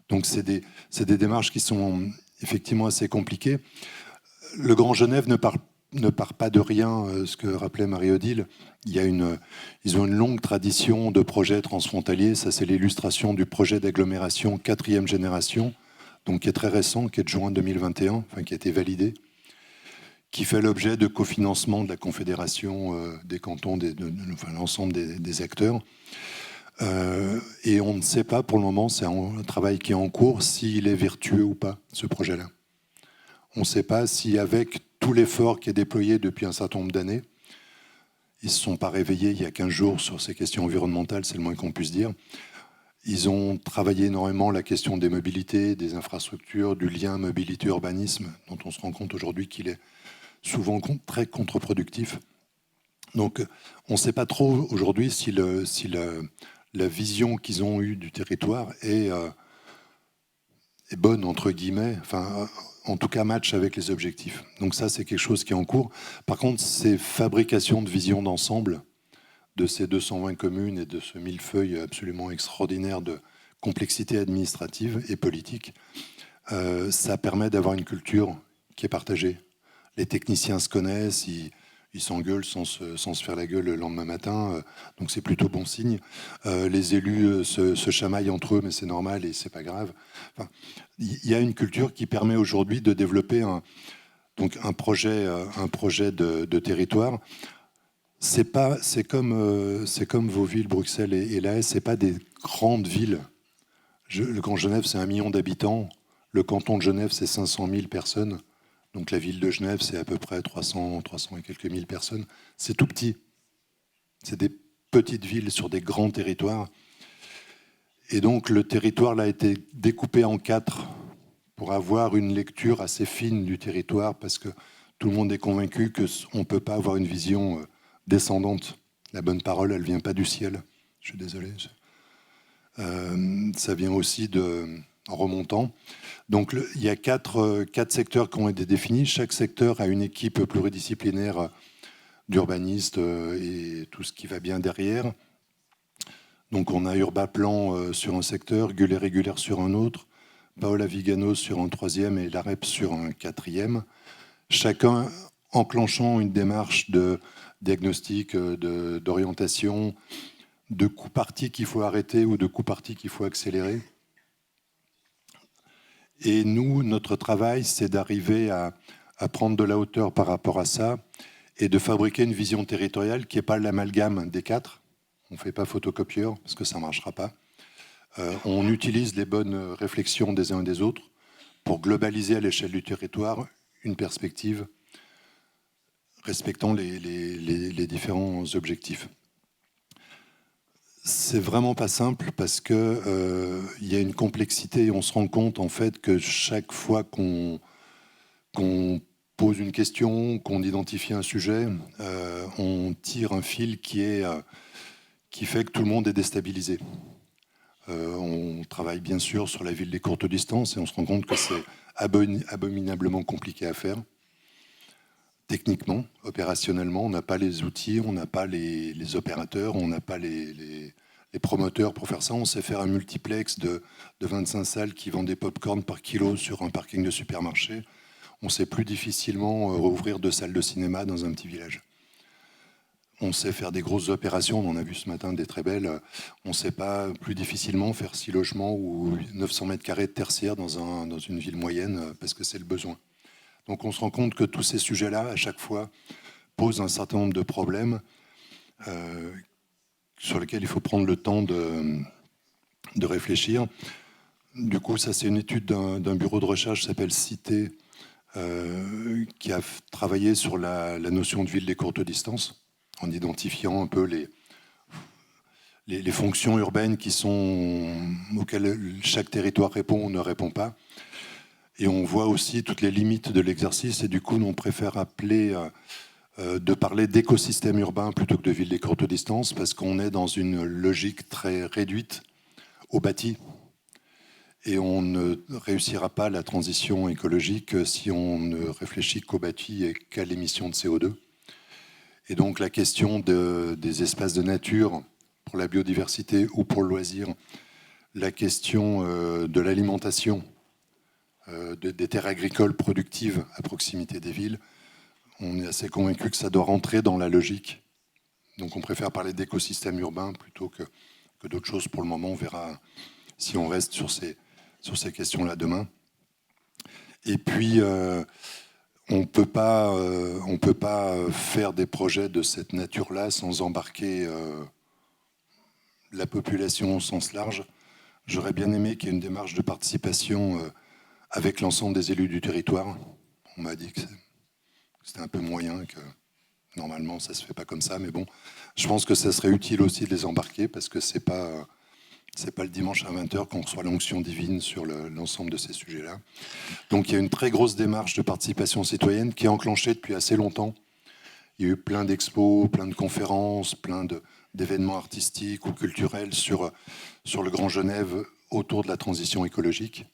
Donc c'est des démarches qui sont effectivement assez compliquées. Le Grand Genève ne part pas de rien, ce que rappelait Marie-Odile. Ils ont une longue tradition de projets transfrontaliers. Ça, c'est l'illustration du projet d'agglomération 4e génération, donc qui est très récent, qui est de juin 2021, enfin, qui a été validé, qui fait l'objet de cofinancement de la Confédération des cantons, enfin, l'ensemble des acteurs. Et on ne sait pas pour le moment, c'est un travail qui est en cours, s'il est vertueux ou pas, ce projet-là. On ne sait pas si, avec tout l'effort qui est déployé depuis un certain nombre d'années, ils ne se sont pas réveillés il y a 15 jours sur ces questions environnementales, c'est le moins qu'on puisse dire. Ils ont travaillé énormément la question des mobilités, des infrastructures, du lien mobilité-urbanisme, dont on se rend compte aujourd'hui qu'il est souvent très contre-productif. Donc on ne sait pas trop aujourd'hui si la vision qu'ils ont eue du territoire est bonne, entre guillemets, enfin, en tout cas match avec les objectifs. Donc ça, c'est quelque chose qui est en cours. Par contre, ces fabrications de vision d'ensemble de ces 220 communes et de ce millefeuille absolument extraordinaire de complexité administrative et politique, ça permet d'avoir une culture qui est partagée. Les techniciens se connaissent, ils s'engueulent sans se faire la gueule le lendemain matin, donc c'est plutôt bon signe. Les élus se chamaillent entre eux, mais c'est normal et c'est pas grave. Enfin, il y a une culture qui permet aujourd'hui de développer un projet de territoire. C'est comme vos villes, Bruxelles et La Haye, c'est pas des grandes villes. Le Grand Genève, c'est 1 million d'habitants. Le canton de Genève, c'est 500 000 personnes. Donc la ville de Genève, c'est à peu près 300 et quelques mille personnes. C'est tout petit. C'est des petites villes sur des grands territoires. Et donc le territoire là, a été découpé en 4 pour avoir une lecture assez fine du territoire, parce que tout le monde est convaincu qu'on ne peut pas avoir une vision descendante. La bonne parole, elle ne vient pas du ciel. Je suis désolé. Ça vient aussi en remontant. Donc il y a 4 secteurs qui ont été définis. Chaque secteur a une équipe pluridisciplinaire d'urbanistes et tout ce qui va bien derrière. Donc on a Urbaplan sur un secteur, Gull et Régulaire sur un autre, Paola Vigano sur un 3e et l'AREP sur un 4e. Chacun enclenchant une démarche de diagnostic, d'orientation, de coups partis qu'il faut arrêter ou de coups partis qu'il faut accélérer. Et nous, notre travail, c'est d'arriver à prendre de la hauteur par rapport à ça et de fabriquer une vision territoriale qui n'est pas l'amalgame des quatre. On ne fait pas photocopieur parce que ça ne marchera pas. On utilise les bonnes réflexions des uns et des autres pour globaliser à l'échelle du territoire une perspective respectant les différents objectifs. C'est vraiment pas simple parce que y a une complexité et on se rend compte en fait que chaque fois qu'on pose une question, qu'on identifie un sujet, on tire un fil qui fait que tout le monde est déstabilisé. On travaille bien sûr sur la ville des courtes distances et on se rend compte que c'est abominablement compliqué à faire. Techniquement, opérationnellement, on n'a pas les outils, on n'a pas les opérateurs, on n'a pas les promoteurs pour faire ça. On sait faire un multiplex de 25 salles qui vendent des pop-corn par kilo sur un parking de supermarché. On sait plus difficilement rouvrir 2 salles de cinéma dans un petit village. On sait faire des grosses opérations, on en a vu ce matin des très belles. On ne sait pas plus difficilement faire 6 logements ou 900 mètres carrés de tertiaire dans une ville moyenne parce que c'est le besoin. Donc on se rend compte que tous ces sujets-là, à chaque fois, posent un certain nombre de problèmes sur lesquels il faut prendre le temps de réfléchir. Du coup, ça c'est une étude d'un bureau de recherche qui s'appelle Cité, qui a travaillé sur la notion de ville des courtes distances, en identifiant un peu les fonctions urbaines auxquelles chaque territoire répond ou ne répond pas. Et on voit aussi toutes les limites de l'exercice. Et du coup, on préfère de parler d'écosystème urbain plutôt que de ville des courtes distances, parce qu'on est dans une logique très réduite au bâti. Et on ne réussira pas la transition écologique si on ne réfléchit qu'au bâti et qu'à l'émission de CO2. Et donc la question des espaces de nature pour la biodiversité ou pour le loisir, la question de l'alimentation, des terres agricoles productives à proximité des villes, on est assez convaincu que ça doit rentrer dans la logique. Donc on préfère parler d'écosystème urbain plutôt que d'autres choses pour le moment. On verra si on reste sur ces questions-là demain. Et puis, on peut pas faire des projets de cette nature-là sans embarquer la population au sens large. J'aurais bien aimé qu'il y ait une démarche de participation avec l'ensemble des élus du territoire. On m'a dit que c'était un peu moyen, que normalement ça se fait pas comme ça, mais bon, je pense que ça serait utile aussi de les embarquer parce que c'est pas le dimanche à 20h qu'on reçoit l'onction divine sur l'ensemble de ces sujets-là. Donc il y a une très grosse démarche de participation citoyenne qui est enclenchée depuis assez longtemps. Il y a eu plein d'expos, plein de conférences, plein d'événements artistiques ou culturels sur le Grand Genève autour de la transition écologique,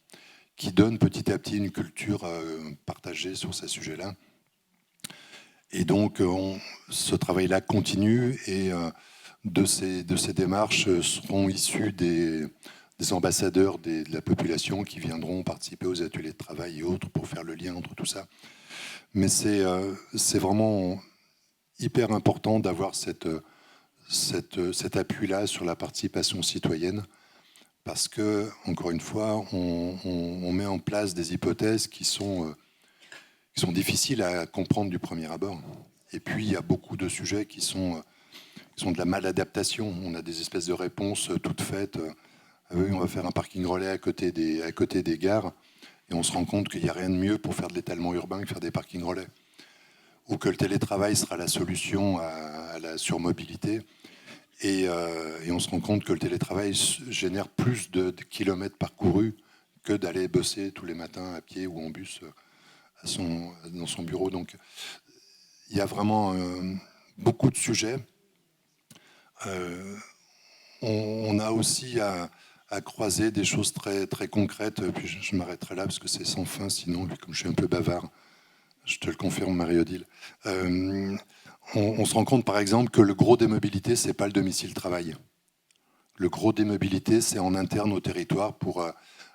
qui donne petit à petit une culture partagée sur ces sujets-là. Et donc ce travail-là continue et de ces démarches seront issus des ambassadeurs de la population qui viendront participer aux ateliers de travail et autres pour faire le lien entre tout ça. Mais c'est vraiment hyper important d'avoir cet appui-là sur la participation citoyenne parce que, encore une fois, on met en place des hypothèses qui sont difficiles à comprendre du premier abord. Et puis, il y a beaucoup de sujets qui sont de la maladaptation. On a des espèces de réponses toutes faites. Oui, on va faire un parking relais à côté des gares, et on se rend compte qu'il n'y a rien de mieux pour faire de l'étalement urbain que faire des parkings relais. Ou que le télétravail sera la solution à la surmobilité. Et on se rend compte que le télétravail génère plus de kilomètres parcourus que d'aller bosser tous les matins à pied ou en bus dans son bureau. Donc, il y a vraiment beaucoup de sujets. On a aussi à croiser des choses très, très concrètes. Puis je m'arrêterai là parce que c'est sans fin, sinon, comme je suis un peu bavard, je te le confirme, Marie-Odile. On se rend compte, par exemple, que le gros des mobilités, ce n'est pas le domicile-travail. Le gros des mobilités, c'est en interne au territoire pour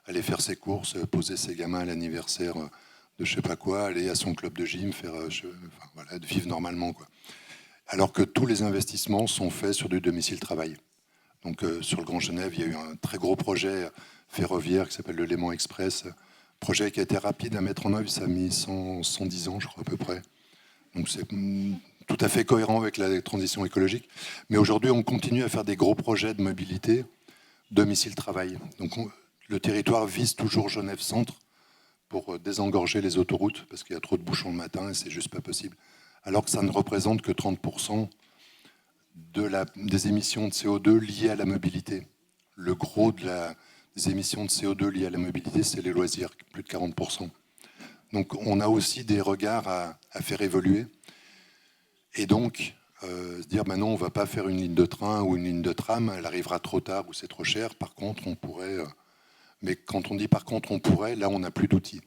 aller faire ses courses, poser ses gamins à l'anniversaire de je ne sais pas quoi, aller à son club de gym, vivre normalement, quoi. Alors que tous les investissements sont faits sur du domicile-travail. Donc sur le Grand Genève, il y a eu un très gros projet ferroviaire qui s'appelle le Léman Express. Projet qui a été rapide à mettre en œuvre, ça a mis 110 ans, je crois, à peu près. Donc c'est tout à fait cohérent avec la transition écologique. Mais aujourd'hui, on continue à faire des gros projets de mobilité, domicile-travail. Donc le territoire vise toujours Genève-Centre pour désengorger les autoroutes, parce qu'il y a trop de bouchons le matin et c'est juste pas possible. Alors que ça ne représente que 30% des émissions de CO2 liées à la mobilité. Le gros des émissions de CO2 liées à la mobilité, c'est les loisirs, plus de 40%. Donc on a aussi des regards à faire évoluer. Et donc, se dire, non, on ne va pas faire une ligne de train ou une ligne de tram, elle arrivera trop tard ou c'est trop cher. Par contre, on pourrait... mais quand on dit par contre on pourrait, là, on n'a plus d'outils.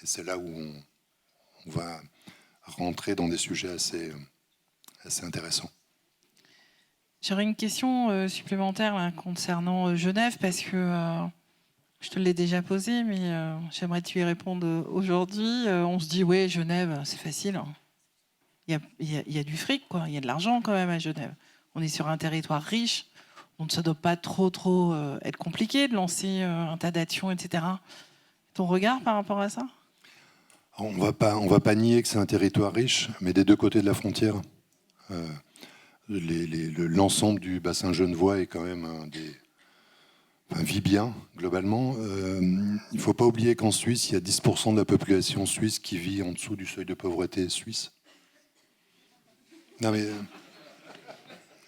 Et c'est là où on va rentrer dans des sujets assez intéressants. J'aurais une question supplémentaire là, concernant Genève, parce que je te l'ai déjà posée, mais j'aimerais que tu y répondes aujourd'hui. On se dit, ouais, Genève, c'est facile. Il y a du fric, quoi. Il y a de l'argent quand même à Genève. On est sur un territoire riche. Donc ça ne doit pas trop être compliqué de lancer un tas d'actions, etc. Ton regard par rapport à ça ? On va pas nier que c'est un territoire riche, mais des deux côtés de la frontière. L'ensemble du bassin genevois est quand même vit bien, globalement. Il ne faut pas oublier qu'en Suisse, il y a 10% de la population suisse qui vit en dessous du seuil de pauvreté suisse. Non,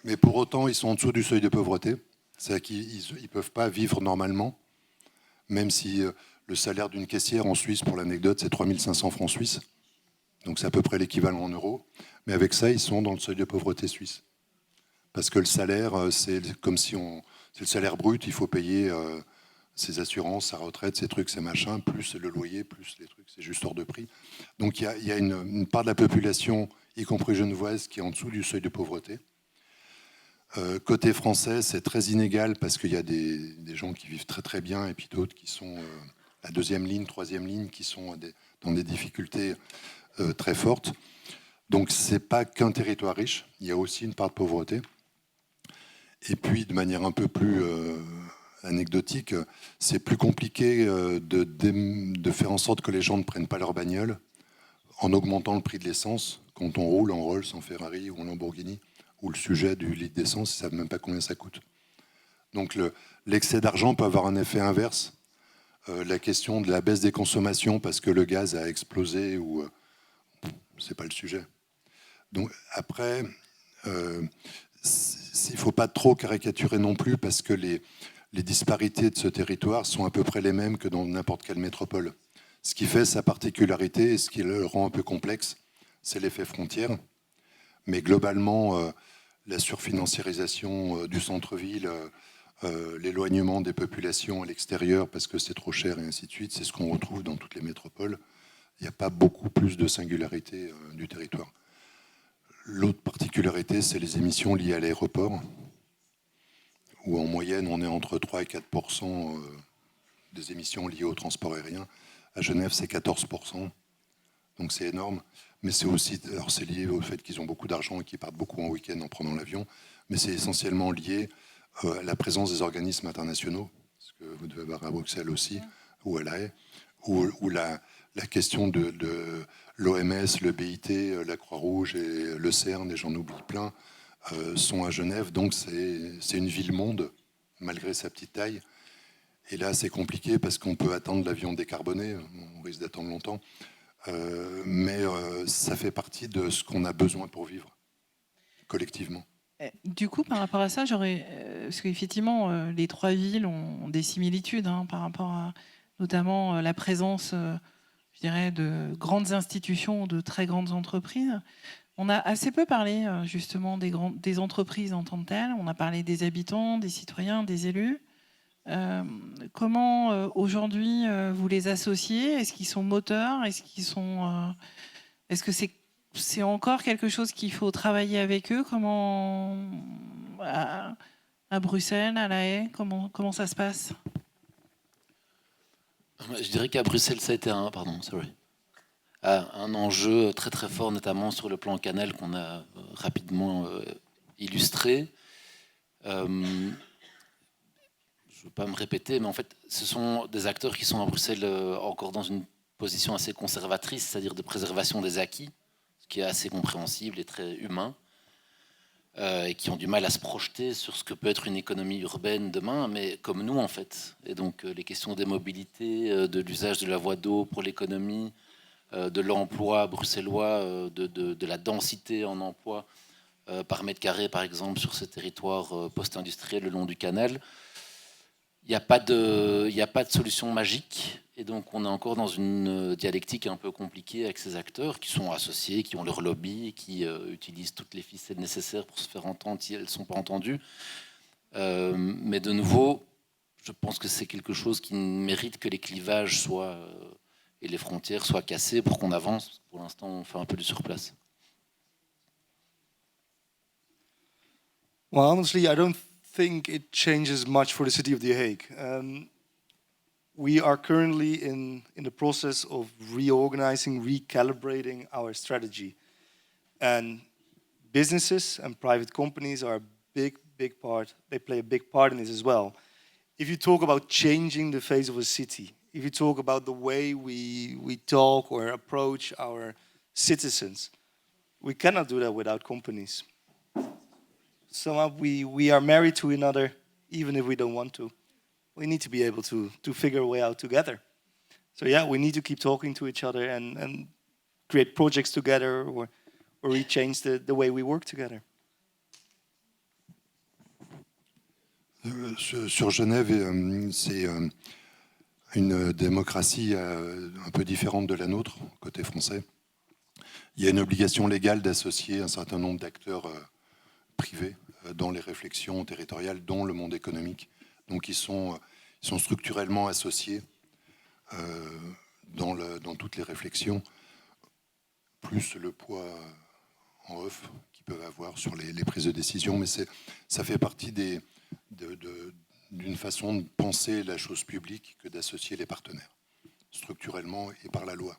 mais pour autant, ils sont en dessous du seuil de pauvreté. C'est-à-dire qu'ils ne peuvent pas vivre normalement, même si le salaire d'une caissière en Suisse, pour l'anecdote, c'est 3500 francs suisses. Donc c'est à peu près l'équivalent en euros. Mais avec ça, ils sont dans le seuil de pauvreté suisse. Parce que le salaire, c'est comme si c'est le salaire brut, il faut payer ses assurances, sa retraite, ses trucs, ses machins, plus le loyer, plus les trucs, c'est juste hors de prix. Donc il y a une part de la population, y compris genevoise, qui est en dessous du seuil de pauvreté. Côté français, c'est très inégal parce qu'il y a des gens qui vivent très très bien et puis d'autres qui sont la deuxième ligne, troisième ligne, qui sont dans des difficultés très fortes. Donc c'est pas qu'un territoire riche, il y a aussi une part de pauvreté. Et puis de manière un peu plus anecdotique, c'est plus compliqué de faire en sorte que les gens ne prennent pas leur bagnole en augmentant le prix de l'essence quand on roule en Rolls, en Ferrari ou en Lamborghini, où le sujet du litre d'essence, ils ne savent même pas combien ça coûte. Donc l'excès d'argent peut avoir un effet inverse. La question de la baisse des consommations parce que le gaz a explosé, ou c'est pas le sujet. Donc après, il ne faut pas trop caricaturer non plus parce que les disparités de ce territoire sont à peu près les mêmes que dans n'importe quelle métropole. Ce qui fait sa particularité et ce qui le rend un peu complexe, c'est l'effet frontière. Mais globalement, la surfinanciarisation du centre-ville, l'éloignement des populations à l'extérieur parce que c'est trop cher et ainsi de suite, c'est ce qu'on retrouve dans toutes les métropoles. Il n'y a pas beaucoup plus de singularité du territoire. L'autre particularité, c'est les émissions liées à l'aéroport, où en moyenne, on est entre 3 et 4% des émissions liées au transport aérien. À Genève, c'est 14%, donc c'est énorme. Mais c'est aussi, alors c'est lié au fait qu'ils ont beaucoup d'argent et qu'ils partent beaucoup en week-end en prenant l'avion, mais c'est essentiellement lié à la présence des organismes internationaux, ce que vous devez avoir à Bruxelles aussi, ou à La Haye, où la question de l'OMS, le BIT, la Croix-Rouge et le CERN, et j'en oublie plein, sont à Genève. Donc c'est une ville-monde, malgré sa petite taille. Et là, c'est compliqué parce qu'on peut attendre l'avion décarboné, on risque d'attendre longtemps. Mais ça fait partie de ce qu'on a besoin pour vivre, collectivement. Du coup, par rapport à ça, parce qu'effectivement, les trois villes ont des similitudes par rapport à notamment la présence, je dirais, de grandes institutions, de très grandes entreprises. On a assez peu parlé justement des entreprises en tant que telles. On a parlé des habitants, des citoyens, des élus. Comment aujourd'hui vous les associez ? Est-ce qu'ils sont moteurs ? Est-ce que c'est encore quelque chose qu'il faut travailler avec eux ? Comment à Bruxelles, à La Haye, comment ça se passe ? Je dirais qu'à Bruxelles, ça a été un enjeu très très fort, notamment sur le plan Canal qu'on a rapidement illustré. Je ne veux pas me répéter, mais en fait, ce sont des acteurs qui sont à Bruxelles encore dans une position assez conservatrice, c'est-à-dire de préservation des acquis, ce qui est assez compréhensible et très humain, et qui ont du mal à se projeter sur ce que peut être une économie urbaine demain, mais comme nous en fait. Et donc les questions des mobilités, de l'usage de la voie d'eau pour l'économie, de l'emploi bruxellois, de la densité en emploi par mètre carré, par exemple, sur ces territoires post-industriels le long du canal. Il n'y a pas de solution magique. Et donc, on est encore dans une dialectique un peu compliquée avec ces acteurs qui sont associés, qui ont leur lobby, qui utilisent toutes les ficelles nécessaires pour se faire entendre si elles ne sont pas entendues. Mais de nouveau, je pense que c'est quelque chose qui mérite que les clivages soient, et les frontières soient cassées pour qu'on avance. Pour l'instant, on fait un peu du surplace. Well, honestly, I don't think it changes much for the city of The Hague. We are currently in the process of reorganizing, recalibrating our strategy. And businesses and private companies are a big part. They play a big part in this as well. If you talk about changing the face of a city, if you talk about the way we talk or approach our citizens, we cannot do that without companies. Somehow we are married to another, even if we don't want to. We need to be able to figure a way out together. So yeah, we need to keep talking to each other and create projects together or change the way we work together. Sur Genève, c'est une démocratie un peu différente de la nôtre, côté français. Il y a une obligation légale d'associer un certain nombre d'acteurs privés dans les réflexions territoriales, dont le monde économique. Donc ils sont structurellement associés dans toutes les réflexions, plus le poids en off qu'ils peuvent avoir sur les prises de décision. Mais ça fait partie d'une façon de penser la chose publique que d'associer les partenaires, structurellement et par la loi.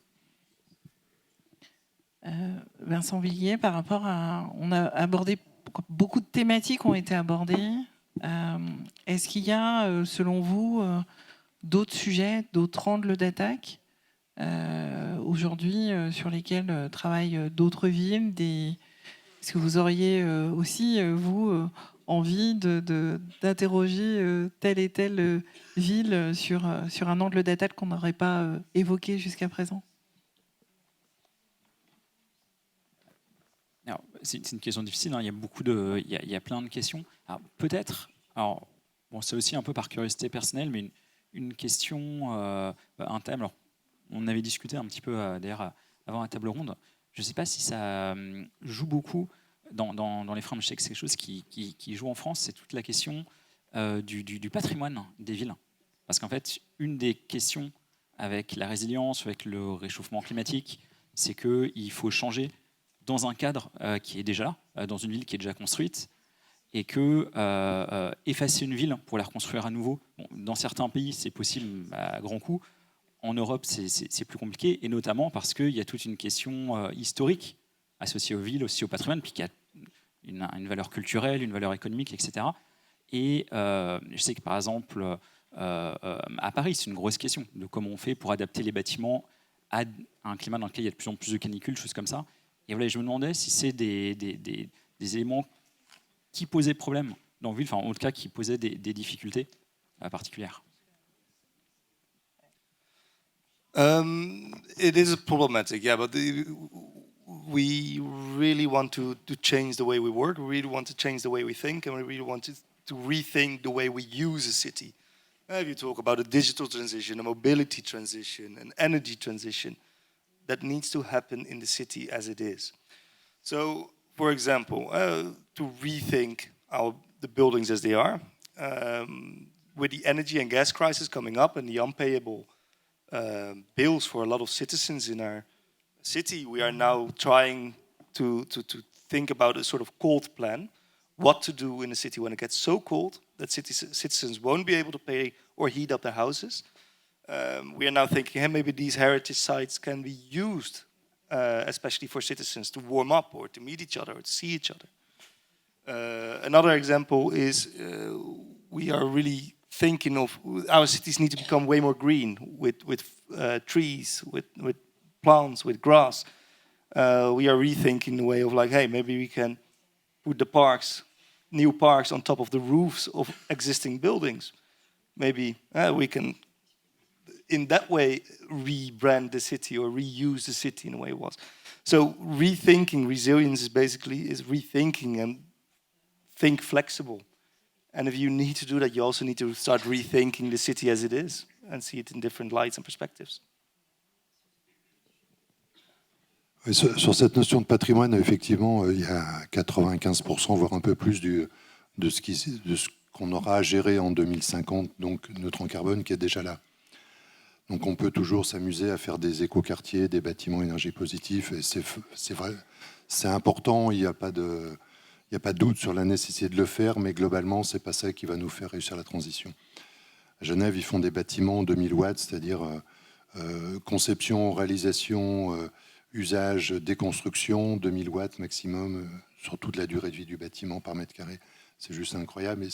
Vincent Villiers, par rapport à... On a abordé... Beaucoup de thématiques ont été abordées. Est-ce qu'il y a, selon vous, d'autres sujets, d'autres angles d'attaque aujourd'hui sur lesquels travaillent d'autres villes Est-ce que vous auriez aussi, vous, envie d'interroger telle et telle ville sur un angle d'attaque qu'on n'aurait pas évoqué jusqu'à présent ? C'est une question difficile, hein. Il y a il y a plein de questions. Alors, peut-être, c'est aussi un peu par curiosité personnelle, mais une question, un thème. Alors, on avait discuté un petit peu d'ailleurs avant la table ronde. Je ne sais pas si ça joue beaucoup dans les French. Je sais que c'est quelque chose qui joue en France, c'est toute la question du patrimoine des villes. Parce qu'en fait, une des questions avec la résilience, avec le réchauffement climatique, c'est qu'il faut changer dans un cadre qui est déjà là, dans une ville qui est déjà construite, et que effacer une ville pour la reconstruire à nouveau, dans certains pays c'est possible à grands coups, en Europe c'est plus compliqué, et notamment parce qu'il y a toute une question historique associée aux villes, aussi au patrimoine, puis qu'il y a une valeur culturelle, une valeur économique, etc. Et je sais que par exemple, à Paris, c'est une grosse question de comment on fait pour adapter les bâtiments à un climat dans lequel il y a de plus en plus de canicules, choses comme ça. Et voilà, je me demandais si c'est des éléments qui posaient problème dans la ville, enfin en tout cas qui posaient des difficultés particulières. It is problematic, yeah, but we really want to change the way we work, we really want to change the way we think, and we really want to rethink the way we use a city. If you talk about a digital transition, a mobility transition, an energy transition, that needs to happen in the city as it is. So, for example, to rethink the buildings as they are, with the energy and gas crisis coming up and the unpayable bills for a lot of citizens in our city, we are now trying to think about a sort of cold plan, what to do in a city when it gets so cold that citizens won't be able to pay or heat up their houses. We are now thinking, hey, maybe these heritage sites can be used, especially for citizens to warm up or to meet each other or to see each other. Another example is we are really thinking of our cities need to become way more green with trees, with plants, with grass. We are rethinking the way of like, hey, maybe we can put the parks, new parks on top of the roofs of existing buildings. Maybe we can, in that way, rebrand the city or reuse the city in the way it was. So rethinking resilience is basically rethinking and think flexible. And if you need to do that, you also need to start rethinking the city as it is and see it in different lights and perspectives. Oui, sur cette notion de patrimoine, effectivement, il y a 95%, voire un peu plus de ce qu'on aura à gérer en 2050, donc neutre en carbone, qui est déjà là. Donc on peut toujours s'amuser à faire des écoquartiers, des bâtiments énergie positifs, et c'est vrai, c'est important, il n'y a pas de doute sur la nécessité de le faire, mais globalement, ce n'est pas ça qui va nous faire réussir la transition. À Genève, ils font des bâtiments 2000 watts, c'est-à-dire conception, réalisation, usage, déconstruction, 2000 watts maximum sur toute la durée de vie du bâtiment par mètre carré. C'est juste incroyable.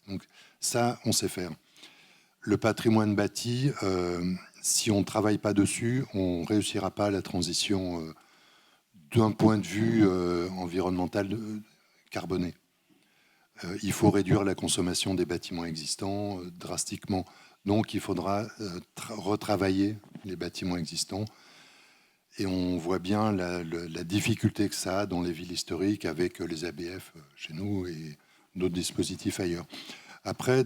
Donc ça, on sait faire. Le patrimoine bâti, si on ne travaille pas dessus, on ne réussira pas la transition d'un point de vue environnemental carboné. Il faut réduire la consommation des bâtiments existants drastiquement. Donc il faudra retravailler les bâtiments existants. Et on voit bien la difficulté que ça a dans les villes historiques avec les ABF chez nous et d'autres dispositifs ailleurs. Après,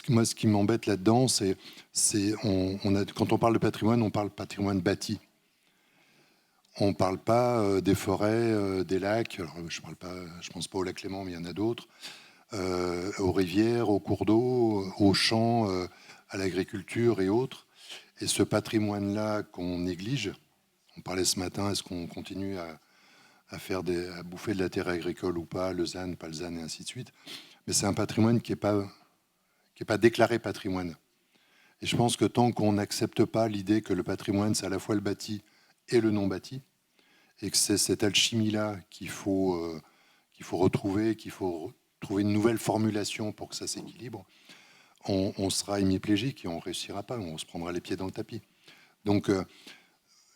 moi, ce qui m'embête là-dedans, c'est quand on parle de patrimoine, on parle patrimoine bâti. On ne parle pas des forêts, des lacs. Alors, je ne pense pas au lac Léman, mais il y en a d'autres. Aux rivières, aux cours d'eau, aux champs, à l'agriculture et autres. Et ce patrimoine-là qu'on néglige, on parlait ce matin, est-ce qu'on continue à bouffer de la terre agricole ou pas, le ZAN, pas le ZAN, et ainsi de suite. Mais c'est un patrimoine qui n'est pas déclaré patrimoine. Et je pense que tant qu'on n'accepte pas l'idée que le patrimoine, c'est à la fois le bâti et le non bâti, et que c'est cette alchimie-là qu'il faut retrouver, qu'il faut trouver une nouvelle formulation pour que ça s'équilibre, on sera hémiplégique et on ne réussira pas, on se prendra les pieds dans le tapis. Donc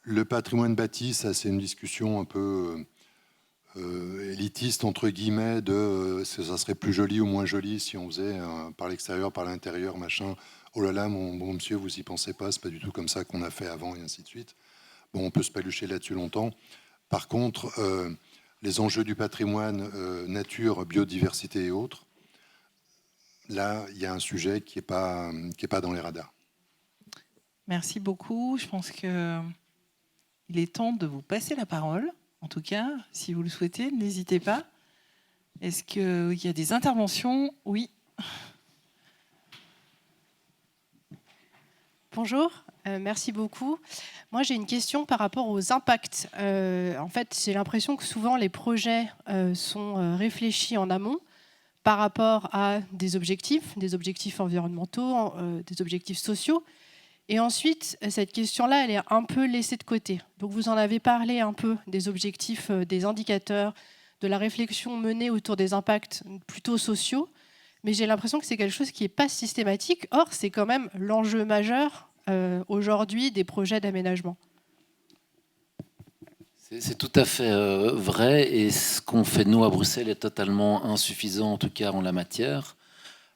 le patrimoine bâti, ça c'est une discussion un peu élitiste, entre guillemets, de ça serait plus joli ou moins joli si on faisait par l'extérieur, par l'intérieur, machin. Oh là là, mon bon monsieur, vous y pensez pas, c'est pas du tout comme ça qu'on a fait avant, et ainsi de suite. Bon, on peut se palucher là-dessus longtemps. Par contre, les enjeux du patrimoine, nature, biodiversité et autres, là, il y a un sujet qui est pas dans les radars. Merci beaucoup. Je pense qu'il est temps de vous passer la parole. En tout cas, si vous le souhaitez, n'hésitez pas. Est-ce qu'il y a des interventions ? Oui. Bonjour, merci beaucoup. Moi, j'ai une question par rapport aux impacts. En fait, j'ai l'impression que souvent, les projets sont réfléchis en amont par rapport à des objectifs environnementaux, des objectifs sociaux. Et ensuite, cette question-là, elle est un peu laissée de côté. Donc, vous en avez parlé un peu des objectifs, des indicateurs, de la réflexion menée autour des impacts plutôt sociaux. Mais j'ai l'impression que c'est quelque chose qui n'est pas systématique. Or, c'est quand même l'enjeu majeur aujourd'hui des projets d'aménagement. C'est tout à fait vrai. Et ce qu'on fait, nous, à Bruxelles, est totalement insuffisant, en tout cas en la matière.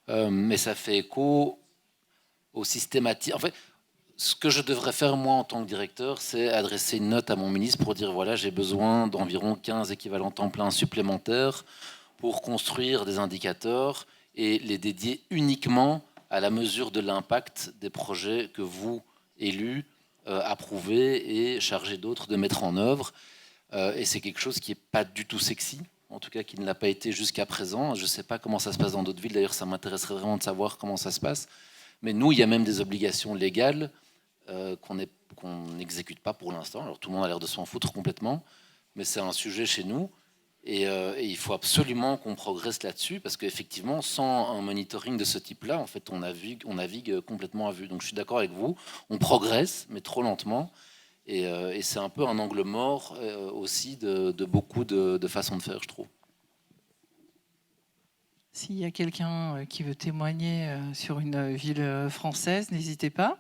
Mais ça fait écho au systématique. En fait, ce que je devrais faire, moi, en tant que directeur, c'est adresser une note à mon ministre pour dire, voilà, j'ai besoin d'environ 15 équivalents temps plein supplémentaires pour construire des indicateurs et les dédier uniquement à la mesure de l'impact des projets que vous, élus, approuvez et chargez d'autres de mettre en œuvre. Et c'est quelque chose qui n'est pas du tout sexy, en tout cas qui ne l'a pas été jusqu'à présent. Je ne sais pas comment ça se passe dans d'autres villes, d'ailleurs ça m'intéresserait vraiment de savoir comment ça se passe. Mais nous, il y a même des obligations légales qu'on n'exécute pas pour l'instant. Alors tout le monde a l'air de s'en foutre complètement, mais c'est un sujet chez nous. Et il faut absolument qu'on progresse là-dessus, parce qu'effectivement, sans un monitoring de ce type-là, en fait, on navigue complètement à vue. Donc je suis d'accord avec vous, on progresse, mais trop lentement. Et c'est un peu un angle mort aussi de beaucoup de façons de faire, je trouve. S'il y a quelqu'un qui veut témoigner sur une ville française, n'hésitez pas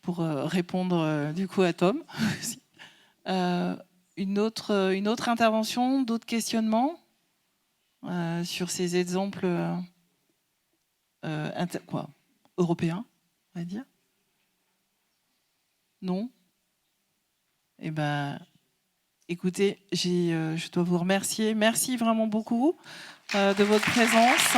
pour répondre du coup à Tom. Une autre intervention, d'autres questionnements sur ces exemples européens, on va dire? Non? Eh ben, écoutez, je dois vous remercier. Merci vraiment beaucoup de votre présence.